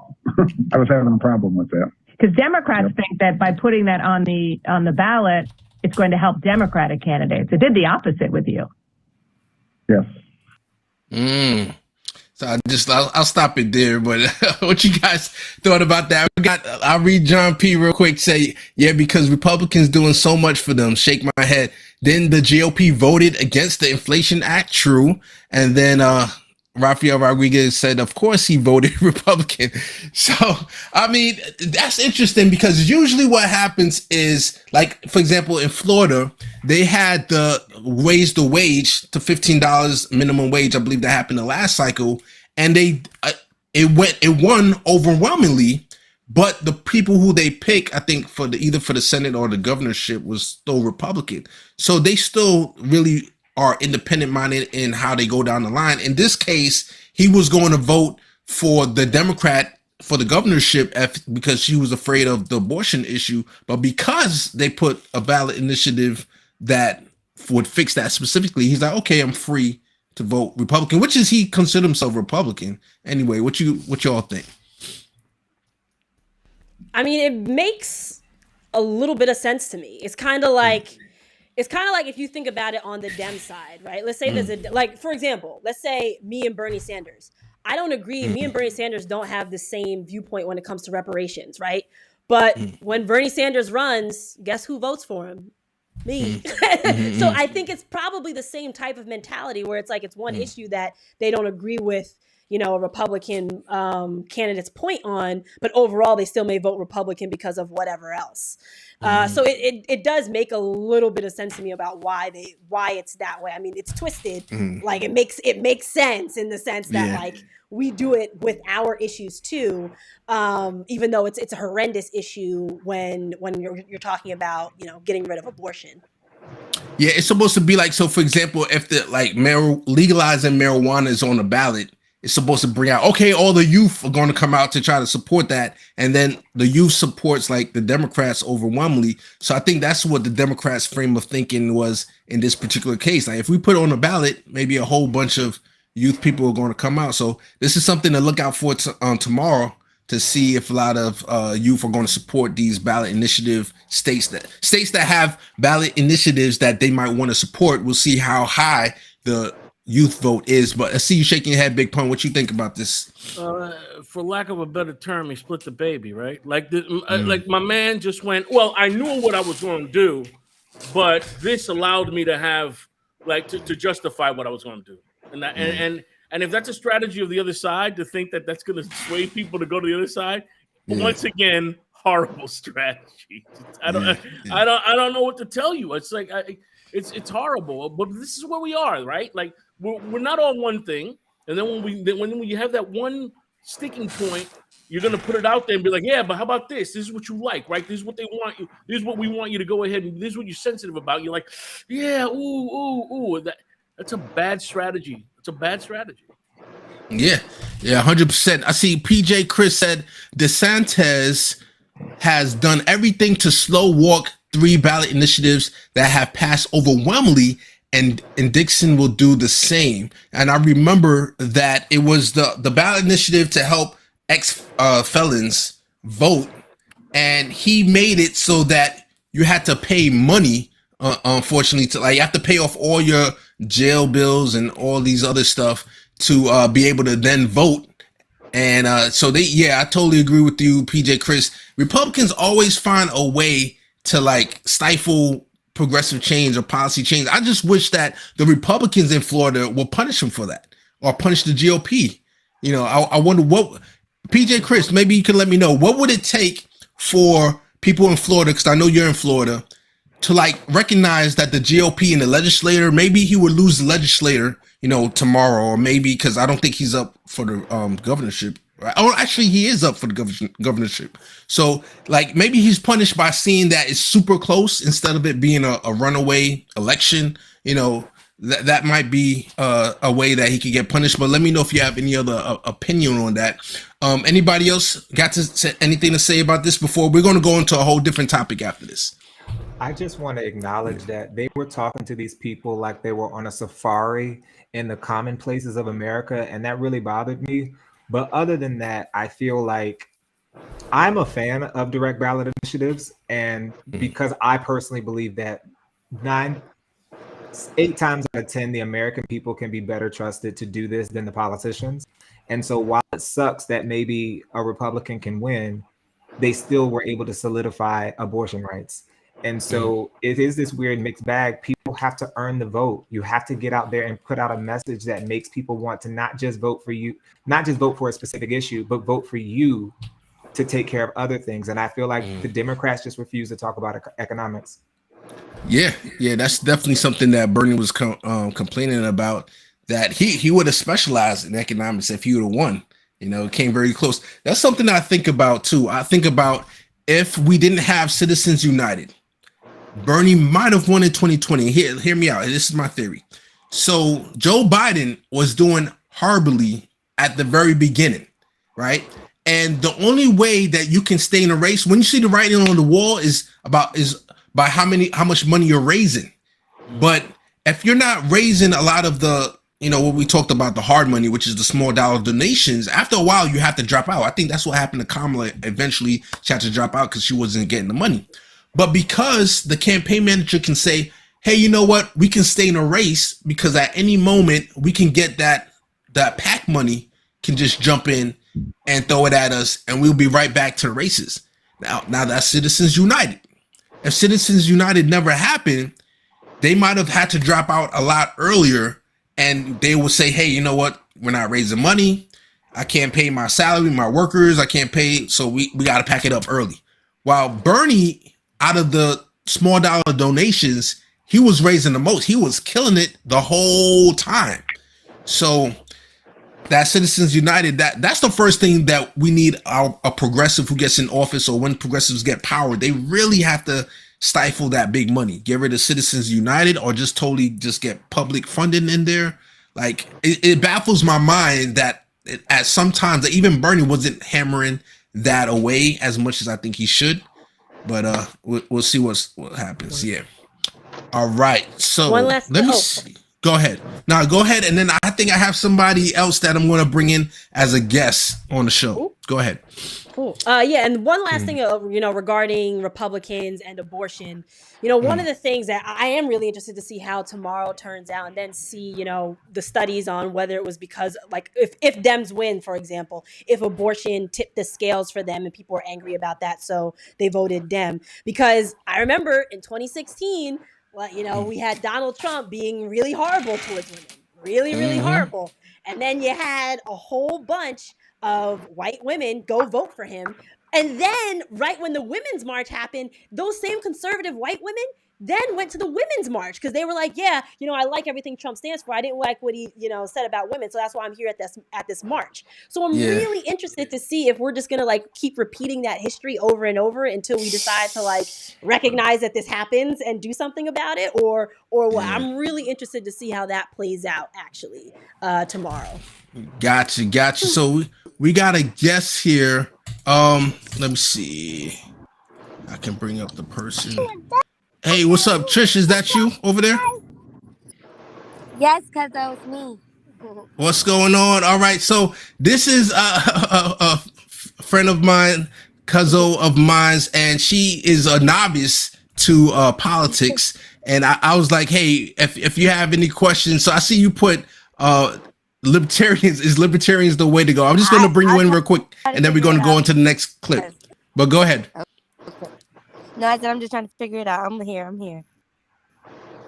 I was having a problem with that. Because Democrats think that by putting that on the ballot, it's going to help Democratic candidates. It did the opposite with you. Yes. So I'll stop it there. But what you guys thought about that? I'll read John P. real quick. Say, yeah, because Republicans doing so much for them. Shake my head. Then the GOP voted against the Inflation Act. True. And then Rafael Rodriguez said, of course he voted Republican. So, I mean, that's interesting because usually what happens is, like, for example, in Florida, they had the raise the wage to $15 minimum wage. I believe that happened the last cycle. And it won overwhelmingly. But the people who they pick, I think, for either for the Senate or the governorship was still Republican. So they still really are independent minded in how they go down the line. In this case, he was going to vote for the Democrat for the governorship because she was afraid of the abortion issue. But because they put a ballot initiative that would fix that specifically, he's like, okay, I'm free to vote Republican, which is he considered himself Republican. Anyway, what y'all think? I mean, it makes a little bit of sense to me. It's kind of like if you think about it on the Dem side, right? Let's say there's for example, let's say me and Bernie Sanders. I don't agree. Me and Bernie Sanders don't have the same viewpoint when it comes to reparations, right? But when Bernie Sanders runs, guess who votes for him? Me. So I think it's probably the same type of mentality where it's like it's one issue that they don't agree with, a Republican candidate's point on, but overall they still may vote Republican because of whatever else. So it does make a little bit of sense to me about why it's that way. I mean, it's twisted. Like it makes sense in the sense that like we do it with our issues too, even though it's a horrendous issue when you're talking about getting rid of abortion. Yeah, it's supposed to be like, so for example, if the legalizing marijuana is on the ballot, it's supposed to bring out, okay, all the youth are going to come out to try to support that. And then the youth supports like the Democrats overwhelmingly. So I think that's what the Democrats' frame of thinking was in this particular case. Like if we put it on the ballot, maybe a whole bunch of youth people are going to come out. So this is something to look out for tomorrow to see if a lot of youth are going to support these ballot initiative states that have ballot initiatives that they might want to support. We'll see how high the youth vote is. But I see you shaking your head, Big Pun. What you think about this? For lack of a better term, he split the baby, right? Like like my man just went, well, I knew what I was going to do, but this allowed me to have to justify what I was going to do. And if that's a strategy of the other side to think that that's going to sway people to go to the other side, once again, horrible strategy. I don't know what to tell you. It's like it's horrible, but this is where we are, right? Like we're not on one thing, and then when you have that one sticking point, you're gonna put it out there and be like, yeah, but how about this? This is what you like, right? This is what they want you. This is what we want you to go ahead and this is what you're sensitive about. You're like, yeah, ooh. That's a bad strategy. It's a bad strategy. Yeah, 100%. I see PJ Chris said DeSantis has done everything to slow walk 3 ballot initiatives that have passed overwhelmingly, and Dixon will do the same. And I remember that it was the ballot initiative to help ex-felons vote, and he made it so that you had to pay money, unfortunately, to you have to pay off all your jail bills and all these other stuff to be able to then vote. And so I totally agree with you, PJ Chris. Republicans always find a way to stifle progressive change or policy change. I just wish that the Republicans in Florida will punish them for that, or punish the GOP. I wonder what, PJ Chris, maybe you can let me know, what would it take for people in Florida, because I know you're in Florida, to recognize that the GOP and the legislator, maybe he would lose the legislator, tomorrow, or maybe, because I don't think he's up for the governorship. Oh, actually, he is up for the governorship. So, maybe he's punished by seeing that it's super close instead of it being a runaway election. That might be a way that he could get punished. But let me know if you have any other opinion on that. Anybody else got anything to say about this before? We're going to go into a whole different topic after this. I just want to acknowledge that they were talking to these people like they were on a safari in the commonplaces of America, and that really bothered me. But other than that, I feel like I'm a fan of direct ballot initiatives, and because I personally believe that 8 times out of 10, the American people can be better trusted to do this than the politicians. And so while it sucks that maybe a Republican can win, they still were able to solidify abortion rights. And so it is this weird mixed bag. People have to earn the vote. You have to get out there and put out a message that makes people want to not just vote for you, not just vote for a specific issue, but vote for you to take care of other things. And I feel like the Democrats just refuse to talk about economics. Yeah, that's definitely something that Bernie was complaining about, that he would have specialized in economics if he would have won. You know, it came very close. That's something I think about too. I think about if we didn't have Citizens United, Bernie might have won in 2020. Hear me out. This is my theory. So Joe Biden was doing horribly at the very beginning, right? And the only way that you can stay in a race, when you see the writing on the wall, is by how much money you're raising. But if you're not raising a lot of the, you know, what we talked about, the hard money, which is the small dollar donations, after a while you have to drop out. I think that's what happened to Kamala. Eventually she had to drop out because she wasn't getting the money. But because the campaign manager can say, hey, you know what, we can stay in a race because at any moment we can get that PAC money can just jump in and throw it at us, and we'll be right back to the races. Now that's Citizens United. If Citizens United never happened, they might have had to drop out a lot earlier, and they will say, hey, you know what, we're not raising money. I can't pay my salary, my workers, I can't pay, so we got to pack it up early. While Bernie, out of the small dollar donations, he was raising the most. He was killing it the whole time. So that Citizens United, that's the first thing that we need. A progressive who gets in office, or when progressives get power, they really have to stifle that big money. Get rid of Citizens United, or just totally just get public funding in there. Like it baffles my mind that at sometimes that even Bernie wasn't hammering that away as much as I think he should. But we'll see what happens. Yeah. All right. So let me see. Go ahead. Now go ahead, and then I think I have somebody else that I'm going to bring in as a guest on the show. Ooh. Go ahead. Cool. Yeah, and one last thing, regarding Republicans and abortion. One of the things that I am really interested to see how tomorrow turns out, and then see, the studies on whether it was because, like, if Dems win, for example, if abortion tipped the scales for them and people were angry about that, so they voted Dem. Because I remember in 2016, we had Donald Trump being really horrible towards women, really, really horrible. And then you had a whole bunch of white women go vote for him. And then right when the Women's March happened, those same conservative white women then went to the Women's March because they were like, yeah, I like everything Trump stands for. I didn't like what he, said about women. So that's why I'm here at this march. So I'm really interested to see if we're just going to keep repeating that history over and over until we decide to recognize that this happens and do something about it, or what. I'm really interested to see how that plays out actually tomorrow. Gotcha. So we got a guest here. Let me see. I can bring up the person. Hey, what's up, Trish? Is that you over there? Yes, because that was me. What's going on? All right, so this is a friend of mine, cousin of mine, and she is a novice to politics. And I was like, hey, if you have any questions, so I see you put libertarians. Is libertarians the way to go? I'm just going to bring you in real quick, and then we're going to go into the next clip. But go ahead. No, I said I'm just trying to figure it out. I'm here.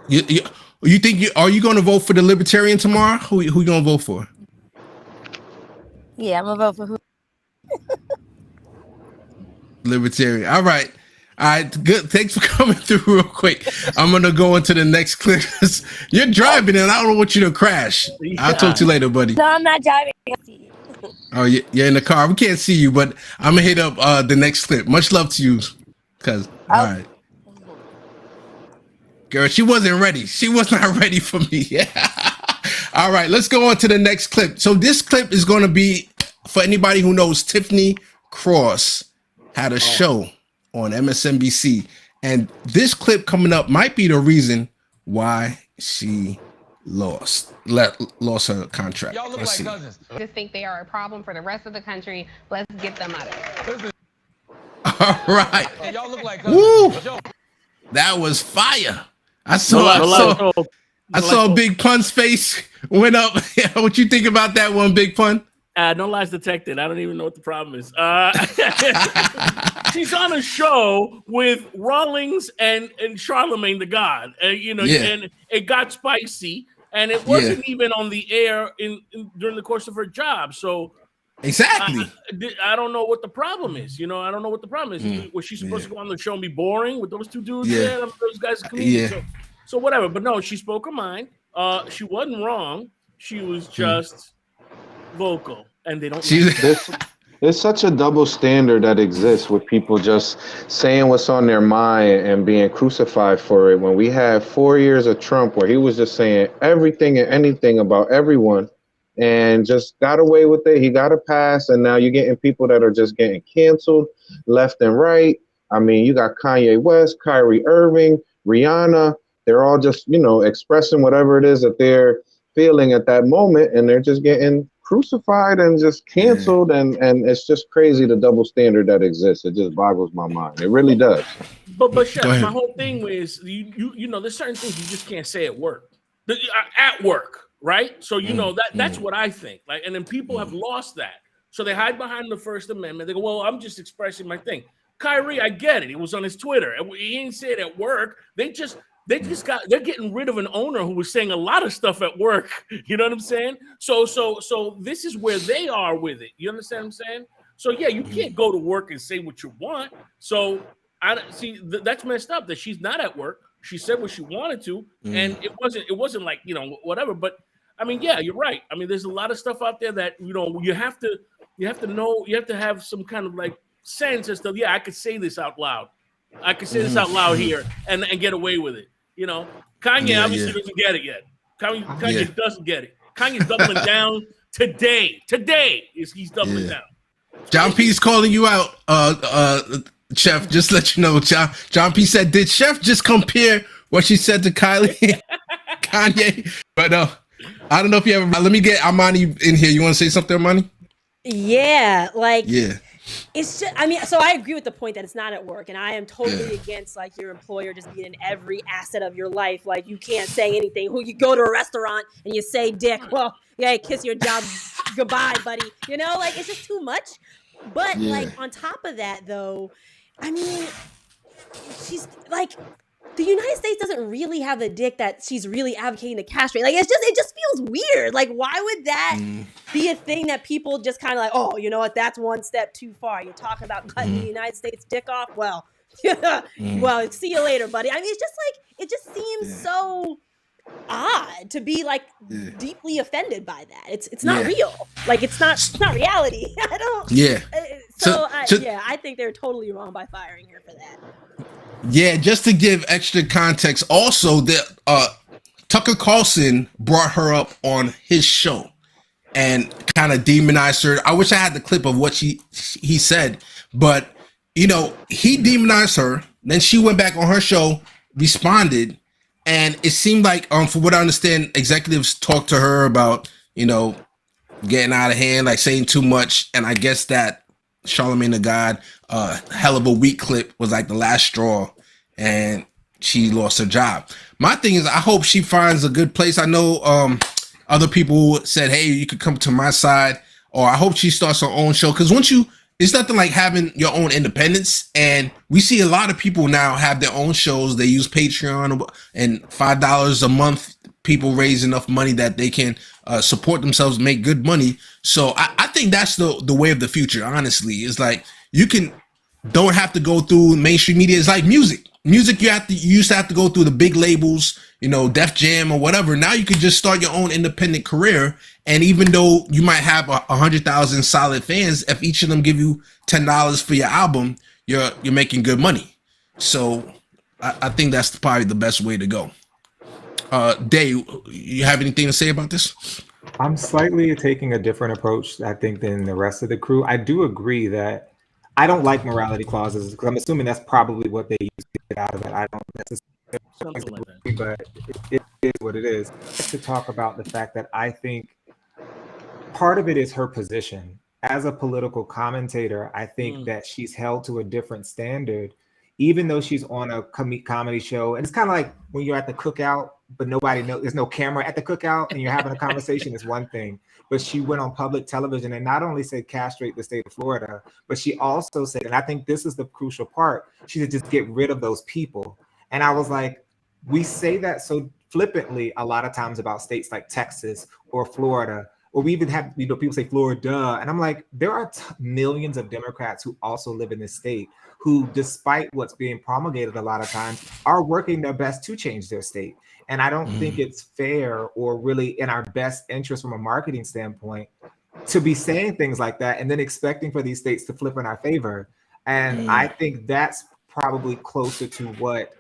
You think are you going to vote for the Libertarian tomorrow? Who you going to vote for? Yeah, I'm going to vote for who? Libertarian. All right, good. Thanks for coming through real quick. I'm going to go into the next clip. You're driving and I don't want you to crash. I'll talk to you later, buddy. No, I'm not driving. Oh, you're in the car. We can't see you, but I'm going to hit up the next clip. Much love to you. All right. Girl, she wasn't ready. She was not ready for me. Yeah. All right, let's go on to the next clip. So this clip is going to be, for anybody who knows, Tiffany Cross had a show on MSNBC. And this clip coming up might be the reason why she lost her contract. Y'all look like cousins. Just think they are a problem for the rest of the country. Let's get them out of it. All right. Hey, y'all look like Woo! That was fire. I saw Big Pun's face went up. What you think about that one, Big Pun? No lies detected. I don't even know what the problem is. She's on a show with Rawlings and Charlemagne the God. And it got spicy, and it wasn't even on the air during the course of her job. So exactly, I don't know what the problem is. I don't know what the problem is. Was she supposed to go on the show and be boring with those two dudes there? Those guys are comedians. So whatever. But no, she spoke her mind. She wasn't wrong. She was just vocal, and they don't. There's such a double standard that exists with people just saying what's on their mind and being crucified for it. When we had 4 years of Trump, where he was just saying everything and anything about everyone, and just got away with it. He got a pass, and now you're getting people that are just getting canceled left and right. I mean, you got Kanye West, Kyrie Irving, Rihanna. They're all just expressing whatever it is that they're feeling at that moment, and they're just getting crucified and just canceled, and it's just crazy, the double standard that exists. It just boggles my mind. It really does. But Chef, my whole thing is there's certain things you just can't say at work. At work, right? So that's what I think. Like, and then people have lost that, so they hide behind the First Amendment. They go, "Well, I'm just expressing my thing." Kyrie, I get it. It was on his Twitter. He didn't say it at work. They're getting rid of an owner who was saying a lot of stuff at work. You know what I'm saying? So this is where they are with it. You understand what I'm saying? So yeah, you can't go to work and say what you want. So I see that's messed up that she's not at work. She said what she wanted to, and it wasn't like whatever. But I mean, yeah, you're right. I mean, there's a lot of stuff out there that you have to know. You have to have some kind of like sense as to I could say this out loud. I could say this out loud here and get away with it. Kanye obviously doesn't get it yet. Kanye doesn't get it. Kanye's doubling down today. He's doubling down. John P's calling you out, Chef. Just let you know, John P said, did Chef just compare what she said to Kylie Kanye? But I don't know if you ever. Let me get Armani in here. You want to say something, Armani? Yeah, it's just, so I agree with the point that it's not at work, and I am totally against like your employer just being in every asset of your life. Like, you can't say anything. You go to a restaurant and you say dick, well, yeah, kiss your job goodbye, buddy. It's just too much. But like on top of that, though, I mean, she's like, the United States doesn't really have a dick that she's really advocating to castrate. Like, it just feels weird. Like, why would that be a thing that people just kind of like, oh, you know what? That's one step too far. You're talking about cutting the United States dick off. Well, well, see you later, buddy. I mean, it's just like, it just seems so odd to be like deeply offended by that. It's not real. Like, it's not reality. I don't. Yeah. I think they're totally wrong by firing her for that. Yeah, just to give extra context, also that Tucker Carlson brought her up on his show and kind of demonized her. I wish I had the clip of what he said, but he demonized her. Then she went back on her show, responded, and it seemed like, from what I understand, executives talked to her about getting out of hand, like saying too much, and I guess that Charlemagne the God, hell of a weak clip was like the last straw, and she lost her job. My thing is, I hope she finds a good place. I know other people said, hey, you could come to my side, or I hope she starts her own show, because it's nothing like having your own independence, and we see a lot of people now have their own shows. They use Patreon, and $5 a month, people raise enough money that they can support themselves, make good money. So I think that's the way of the future, honestly. It's like, don't have to go through mainstream media. It's like music. You used to have to go through the big labels, Def Jam or whatever. Now you can just start your own independent career. And even though you might have 100,000 solid fans, if each of them give you $10 for your album, you're making good money. So I think that's probably the best way to go. Dave, you have anything to say about this? I'm slightly taking a different approach, I think, than the rest of the crew. I do agree that I don't like morality clauses, because I'm assuming that's probably what they use to get out of it. I don't necessarily agree, but it is what it is. To talk about the fact that I think part of it is her position. As a political commentator, I think that she's held to a different standard, even though she's on a comedy show, and it's kind of like when you're at the cookout, but nobody knows, there's no camera at the cookout, and you're having a conversation is one thing. But she went on public television and not only said castrate the state of Florida, but she also said, and I think this is the crucial part, she said just get rid of those people. And I was like, we say that so flippantly a lot of times about states like Texas or Florida, or we even have, people say Florida, and I'm like, there are millions of Democrats who also live in this state who, despite what's being promulgated a lot of times, are working their best to change their state. And I don't think it's fair or really in our best interest from a marketing standpoint to be saying things like that and then expecting for these states to flip in our favor. And I think that's probably closer to what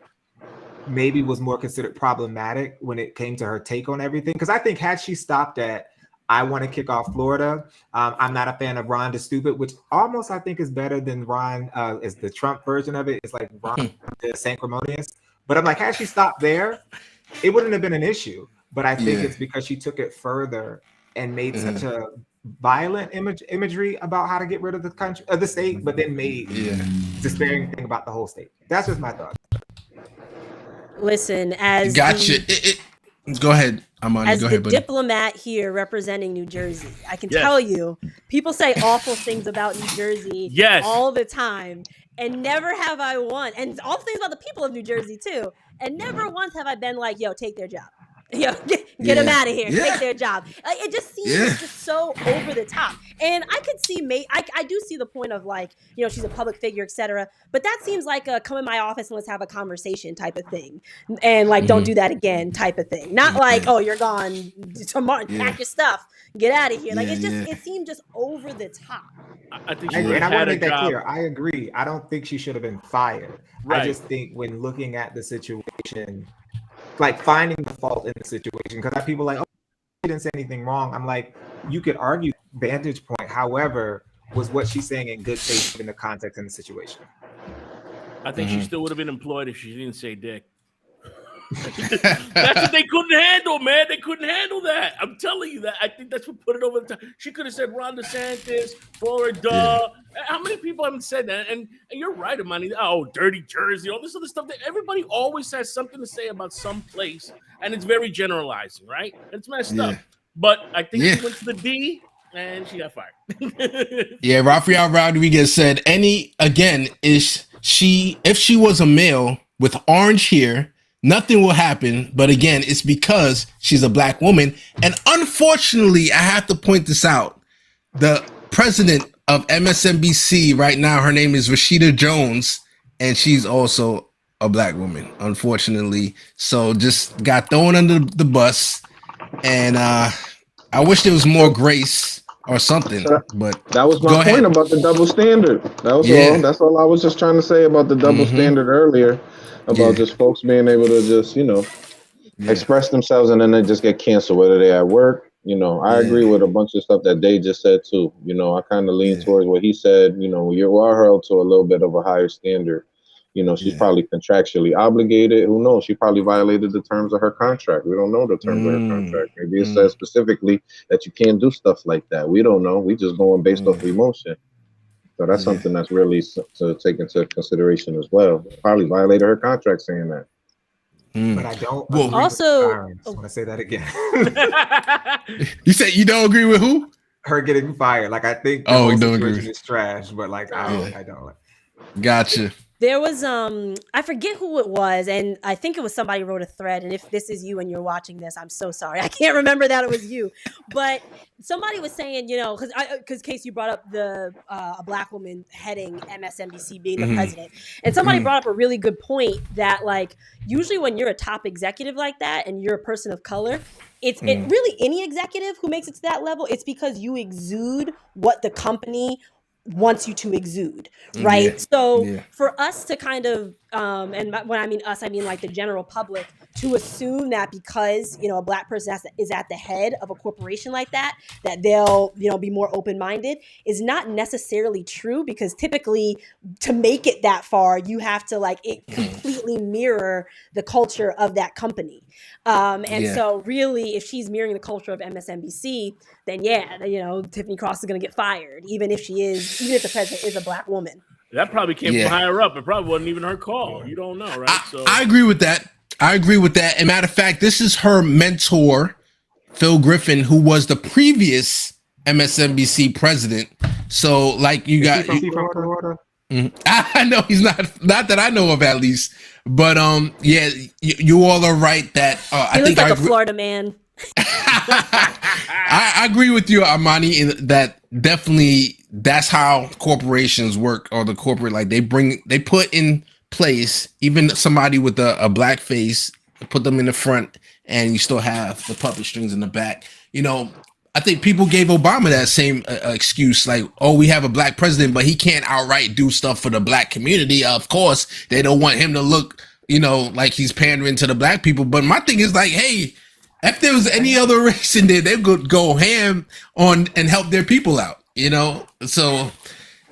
maybe was more considered problematic when it came to her take on everything. Because I think had she stopped at, I want to kick off Florida. I'm not a fan of Ron DeStupid, which almost I think is better than Ron, is the Trump version of it. It's like Ron the Sanctimonious. But I'm like, had she stopped there, it wouldn't have been an issue. But I think it's because she took it further and made such a violent imagery about how to get rid of the country, of the state, but then made despairing thing about the whole state. That's just my thought. Listen, as gotcha. Go ahead. As go the ahead, buddy. diplomat here representing New Jersey, I can tell you, people say awful things about New Jersey all the time, and never have I won, and awful things about the people of New Jersey too, and never once have I been like, yo, take their job. Yo, get them out of here. Take their job. It just seems just so over the top. And I could see, I do see the point of like, you know, she's a public figure, etc. But that seems like a come in my office and let's have a conversation type of thing. And like, don't do that again type of thing. Not like, oh, you're gone tomorrow, pack your stuff, get out of here. Like it seemed just over the top. I think and I want to make that clear. I agree. I don't think she should have been fired. Right. I just think when looking at the situation, like finding the fault in the situation, because people are like, oh, she didn't say anything wrong. I'm like, you could argue vantage point. However, was what she's saying in good faith in the context and the situation? I think she still would have been employed if she didn't say dick. That's what they couldn't handle, man. They couldn't handle that. I'm telling you that. I think that's what put it over the top. She could have said Ron DeSantis, Florida. How many people haven't said that? And you're right, Amani. Oh, dirty Jersey, all this other stuff. That everybody always has something to say about some place, and it's very generalizing, right? It's messed up. But I think she went to the D, and she got fired. Rafael Rodriguez said, if she was a male with orange hair, nothing will happen, but again, it's because she's a black woman. And unfortunately, I have to point this out. The president of MSNBC right now, her name is Rashida Jones, and she's also a black woman, unfortunately. So just got thrown under the bus. And I wish there was more grace or something. But that was my point about the double standard. That was all. That's all I was just trying to say about the double standard earlier. About just folks being able to just, express themselves and then they just get canceled, whether they're at work. I agree with a bunch of stuff that Day just said too. I kind of lean towards what he said. You are held to a little bit of a higher standard. She's probably contractually obligated. Who knows? She probably violated the terms of her contract. We don't know the terms of her contract. Maybe it says specifically that you can't do stuff like that. We don't know. We just going based off emotion. So that's something that's really to take into consideration as well. Probably violated her contract saying that. But I don't agree also, I want to say that again. You said you don't agree with who? Her getting fired. Like I think the whole situation is trash, but like I don't. Gotcha. There was I forget who it was, and I think it was somebody wrote a thread. And if this is you and you're watching this, I'm so sorry. I can't remember that it was you, but somebody was saying, because Case, you brought up the a black woman heading MSNBC being the president, and somebody brought up a really good point that like usually when you're a top executive like that and you're a person of color, it's really any executive who makes it to that level. It's because you exude what the company wants you to exude, right? For us to kind of and when I mean us, I mean like the general public, to assume that because a black person is at the head of a corporation like that they'll be more open-minded is not necessarily true, because typically to make it that far you have to like it completely mirror the culture of that company. So really, if she's mirroring the culture of MSNBC, then Tiffany Cross is going to get fired, even if the president is a black woman. That probably came from higher up. It probably wasn't even her call. You don't know, right? I agree with that. And matter of fact, this is her mentor, Phil Griffin, who was the previous MSNBC president. So, like, you got. I know he's not that I know of, at least. But yeah, you all are right that I think like a Florida man. I agree with you, Armani, in that definitely that's how corporations work, or the corporate, like they put in place even somebody with a black face, put them in the front, and you still have the puppet strings in the back. You know, I think people gave Obama that same excuse, like, oh, we have a black president, but he can't outright do stuff for the black community. Of course, they don't want him to look, you know, like he's pandering to the black people. But my thing is like, hey, if there was any other race in there, they would go ham on and help their people out, you know? So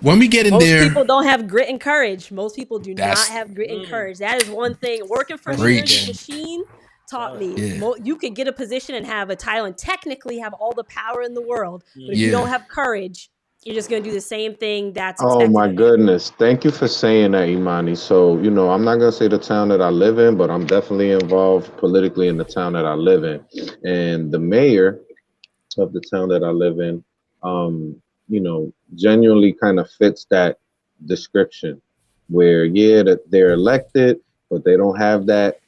when we get in there... Most people don't have grit and courage. Most people do not have grit and courage. That is one thing. Working for me in the machine taught me. You could get a position and have a title and technically have all the power in the world. But if you don't have courage, you're just going to do the same thing that's expected. Oh my goodness. Thank you for saying that, Imani. So, you know, I'm not going to say the town that I live in, but I'm definitely involved politically in the town that I live in. And the mayor of the town that I live in, you know, genuinely kind of fits that description where, that they're elected, but they don't have that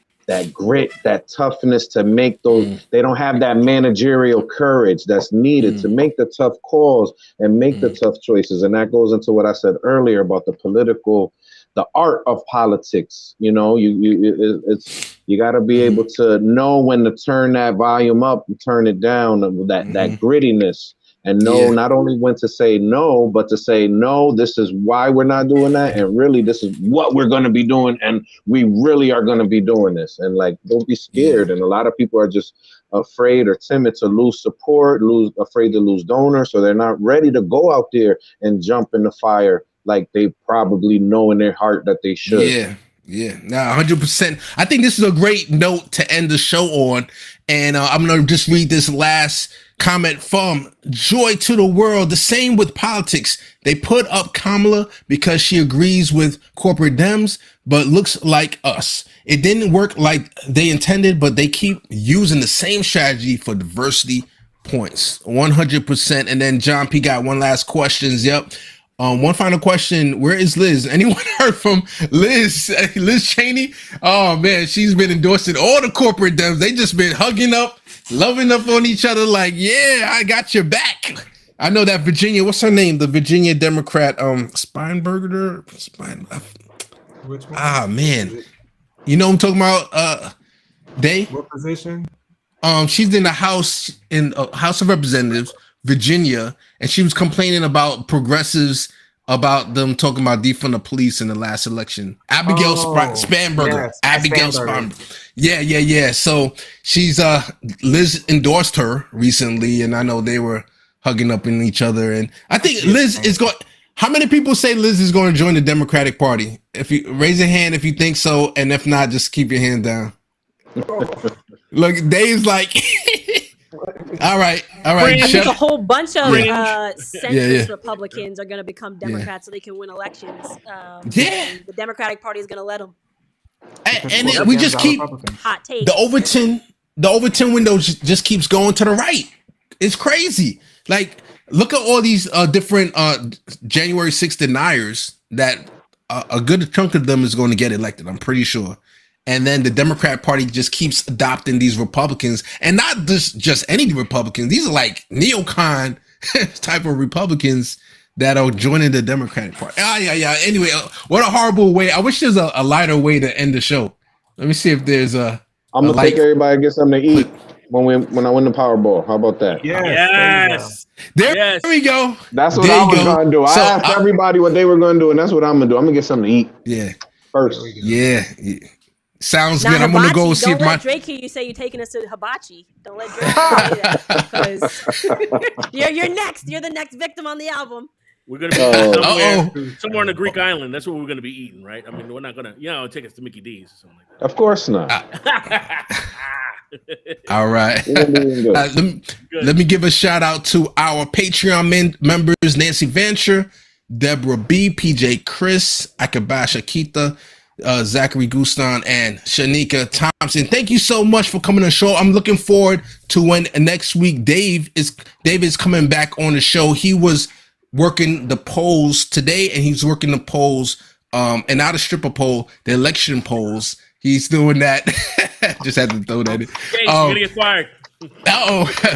grit, that toughness to make those, they don't have that managerial courage that's needed to make the tough calls and make the tough choices. And that goes into what I said earlier about the art of politics. You know, you got to be able to know when to turn that volume up and turn it down, that grittiness. And know not only when to say no, but to say, no, this is why we're not doing that. And really, this is what we're going to be doing. And we really are going to be doing this. And like, don't be scared. And a lot of people are just afraid or timid to lose support, afraid to lose donors. So they're not ready to go out there and jump in the fire like they probably know in their heart that they should. Yeah, now 100%. I think this is a great note to end the show on. And I'm going to just read this last comment from Joy to the World. The same with politics. They put up Kamala because she agrees with corporate Dems, but looks like us. It didn't work like they intended, but they keep using the same strategy for diversity points. 100%. And then John P. got one last question. Yep. One final question. Where is Liz? Anyone heard from Liz Cheney? Oh man, she's been endorsing all the corporate Dems. They just been hugging up, loving up on each other like, yeah, I got your back. I know that Virginia, what's her name? The Virginia Democrat, Spinberger? Which one? Ah, man. You know what I'm talking about? What position? She's in the House of Representatives, Virginia, and she was complaining about progressives, about them talking about defund the police in the last election. Abigail Spanberger. Yes, Abigail Spanberger. Yeah. So she's Liz endorsed her recently, and I know they were hugging up in each other. And I think Liz is going. How many people say Liz is going to join the Democratic Party? If you raise your hand if you think so, and if not, just keep your hand down. Look, Dave's like, all right. I think a whole bunch of centrist Republicans are going to become Democrats so they can win elections. The Democratic Party is going to let them. And we just keep hot take. The Overton window just keeps going to the right. It's crazy. Like, look at all these different January 6th deniers that a good chunk of them is going to get elected. I'm pretty sure. And then the Democrat Party just keeps adopting these Republicans, and not just any Republicans. These are like neocon type of Republicans that are joining the Democratic Party. Yeah. Anyway, what a horrible way. I wish there's a lighter way to end the show. Let me see if there's a. I'm gonna take everybody to get something to eat when I win the Powerball. How about that? Yes. There we go. That's what I was gonna do. I asked everybody what they were gonna do, and that's what I'm gonna do. I'm gonna get something to eat. Yeah. First. Yeah. Sounds now, good. I'm gonna go see if my. Don't let Drake hear you say you're taking us to Hibachi. Don't let Drake say that, because you're next. You're the next victim on the album. We're gonna be somewhere in the Greek island. That's what we're gonna be eating, right? I mean, we're not gonna, take us to Mickey D's or something like that. Of course not. All right. Let me give a shout out to our Patreon members: Nancy Vancher, Deborah B, PJ Chris, Akabash Akita, Zachary Guston, and Shanika Thompson. Thank you so much for coming on the show. I'm looking forward to when next week Dave is coming back on the show. He was working the polls today, and he's working the polls, and not a stripper poll, the election polls. He's doing that. Just had to throw that in. You're gonna get fired.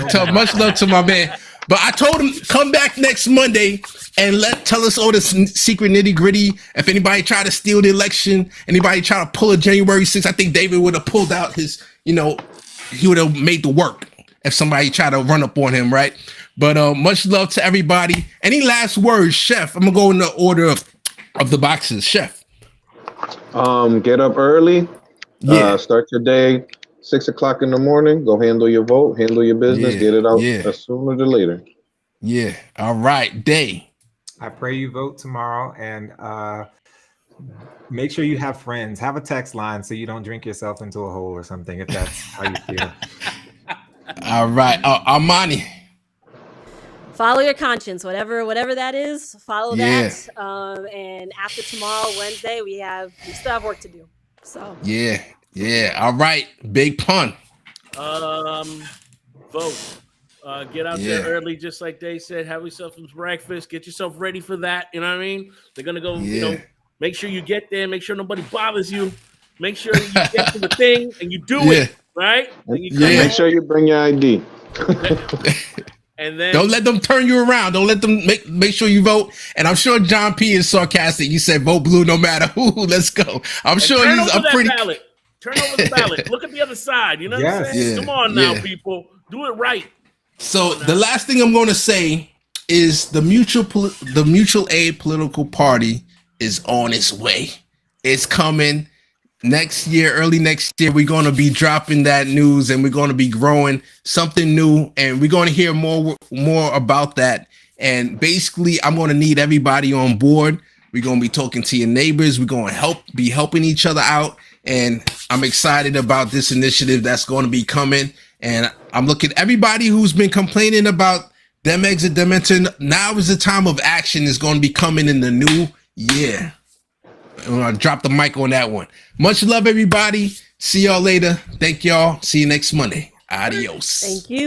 So much love to my man. But I told him come back next Monday and tell us all the secret nitty gritty. If anybody try to steal the election, anybody try to pull a January 6th, I think David would have pulled out his, he would have made the work if somebody tried to run up on him, right? But much love to everybody. Any last words, Chef? I'm gonna go in the order of the boxes, Chef. Get up early. Start your day 6 o'clock in the morning. Go handle your vote, handle your business, get it out as sooner than later. Yeah. All right. Day. I pray you vote tomorrow, and make sure you have friends. Have a text line so you don't drink yourself into a hole or something, if that's how you feel. All right. Armani. Follow your conscience, whatever that is. Follow that. And after tomorrow, Wednesday, we still have work to do. So yeah. All right. Big Pun. Vote. Get out there early, just like they said. Have yourself some breakfast. Get yourself ready for that. You know what I mean? They're gonna go. Make sure you get there. Make sure nobody bothers you. Make sure you get to the thing and you do it right. Make sure you bring your ID. And then don't let them turn you around. Don't let them make sure you vote. And I'm sure John P is sarcastic. You said vote blue no matter who. Let's go. I'm sure turn he's over a pretty. Ballot. Turn over the ballot. Look at the other side. You know what I'm saying? Come on now, people. Do it right. So the last thing I'm going to say is the mutual aid political party is on its way. It's coming next year, early next year. We're going to be dropping that news, and we're going to be growing something new, and we're going to hear more about that. And basically, I'm going to need everybody on board. We're going to be talking to your neighbors. We're going to be helping each other out. And I'm excited about this initiative that's going to be coming. And I'm looking at everybody who's been complaining about them exit, them entering. Now is the time of action. Is going to be coming in the new year. I'm going to drop the mic on that one. Much love, everybody. See y'all later. Thank y'all. See you next Monday. Adios. Thank you.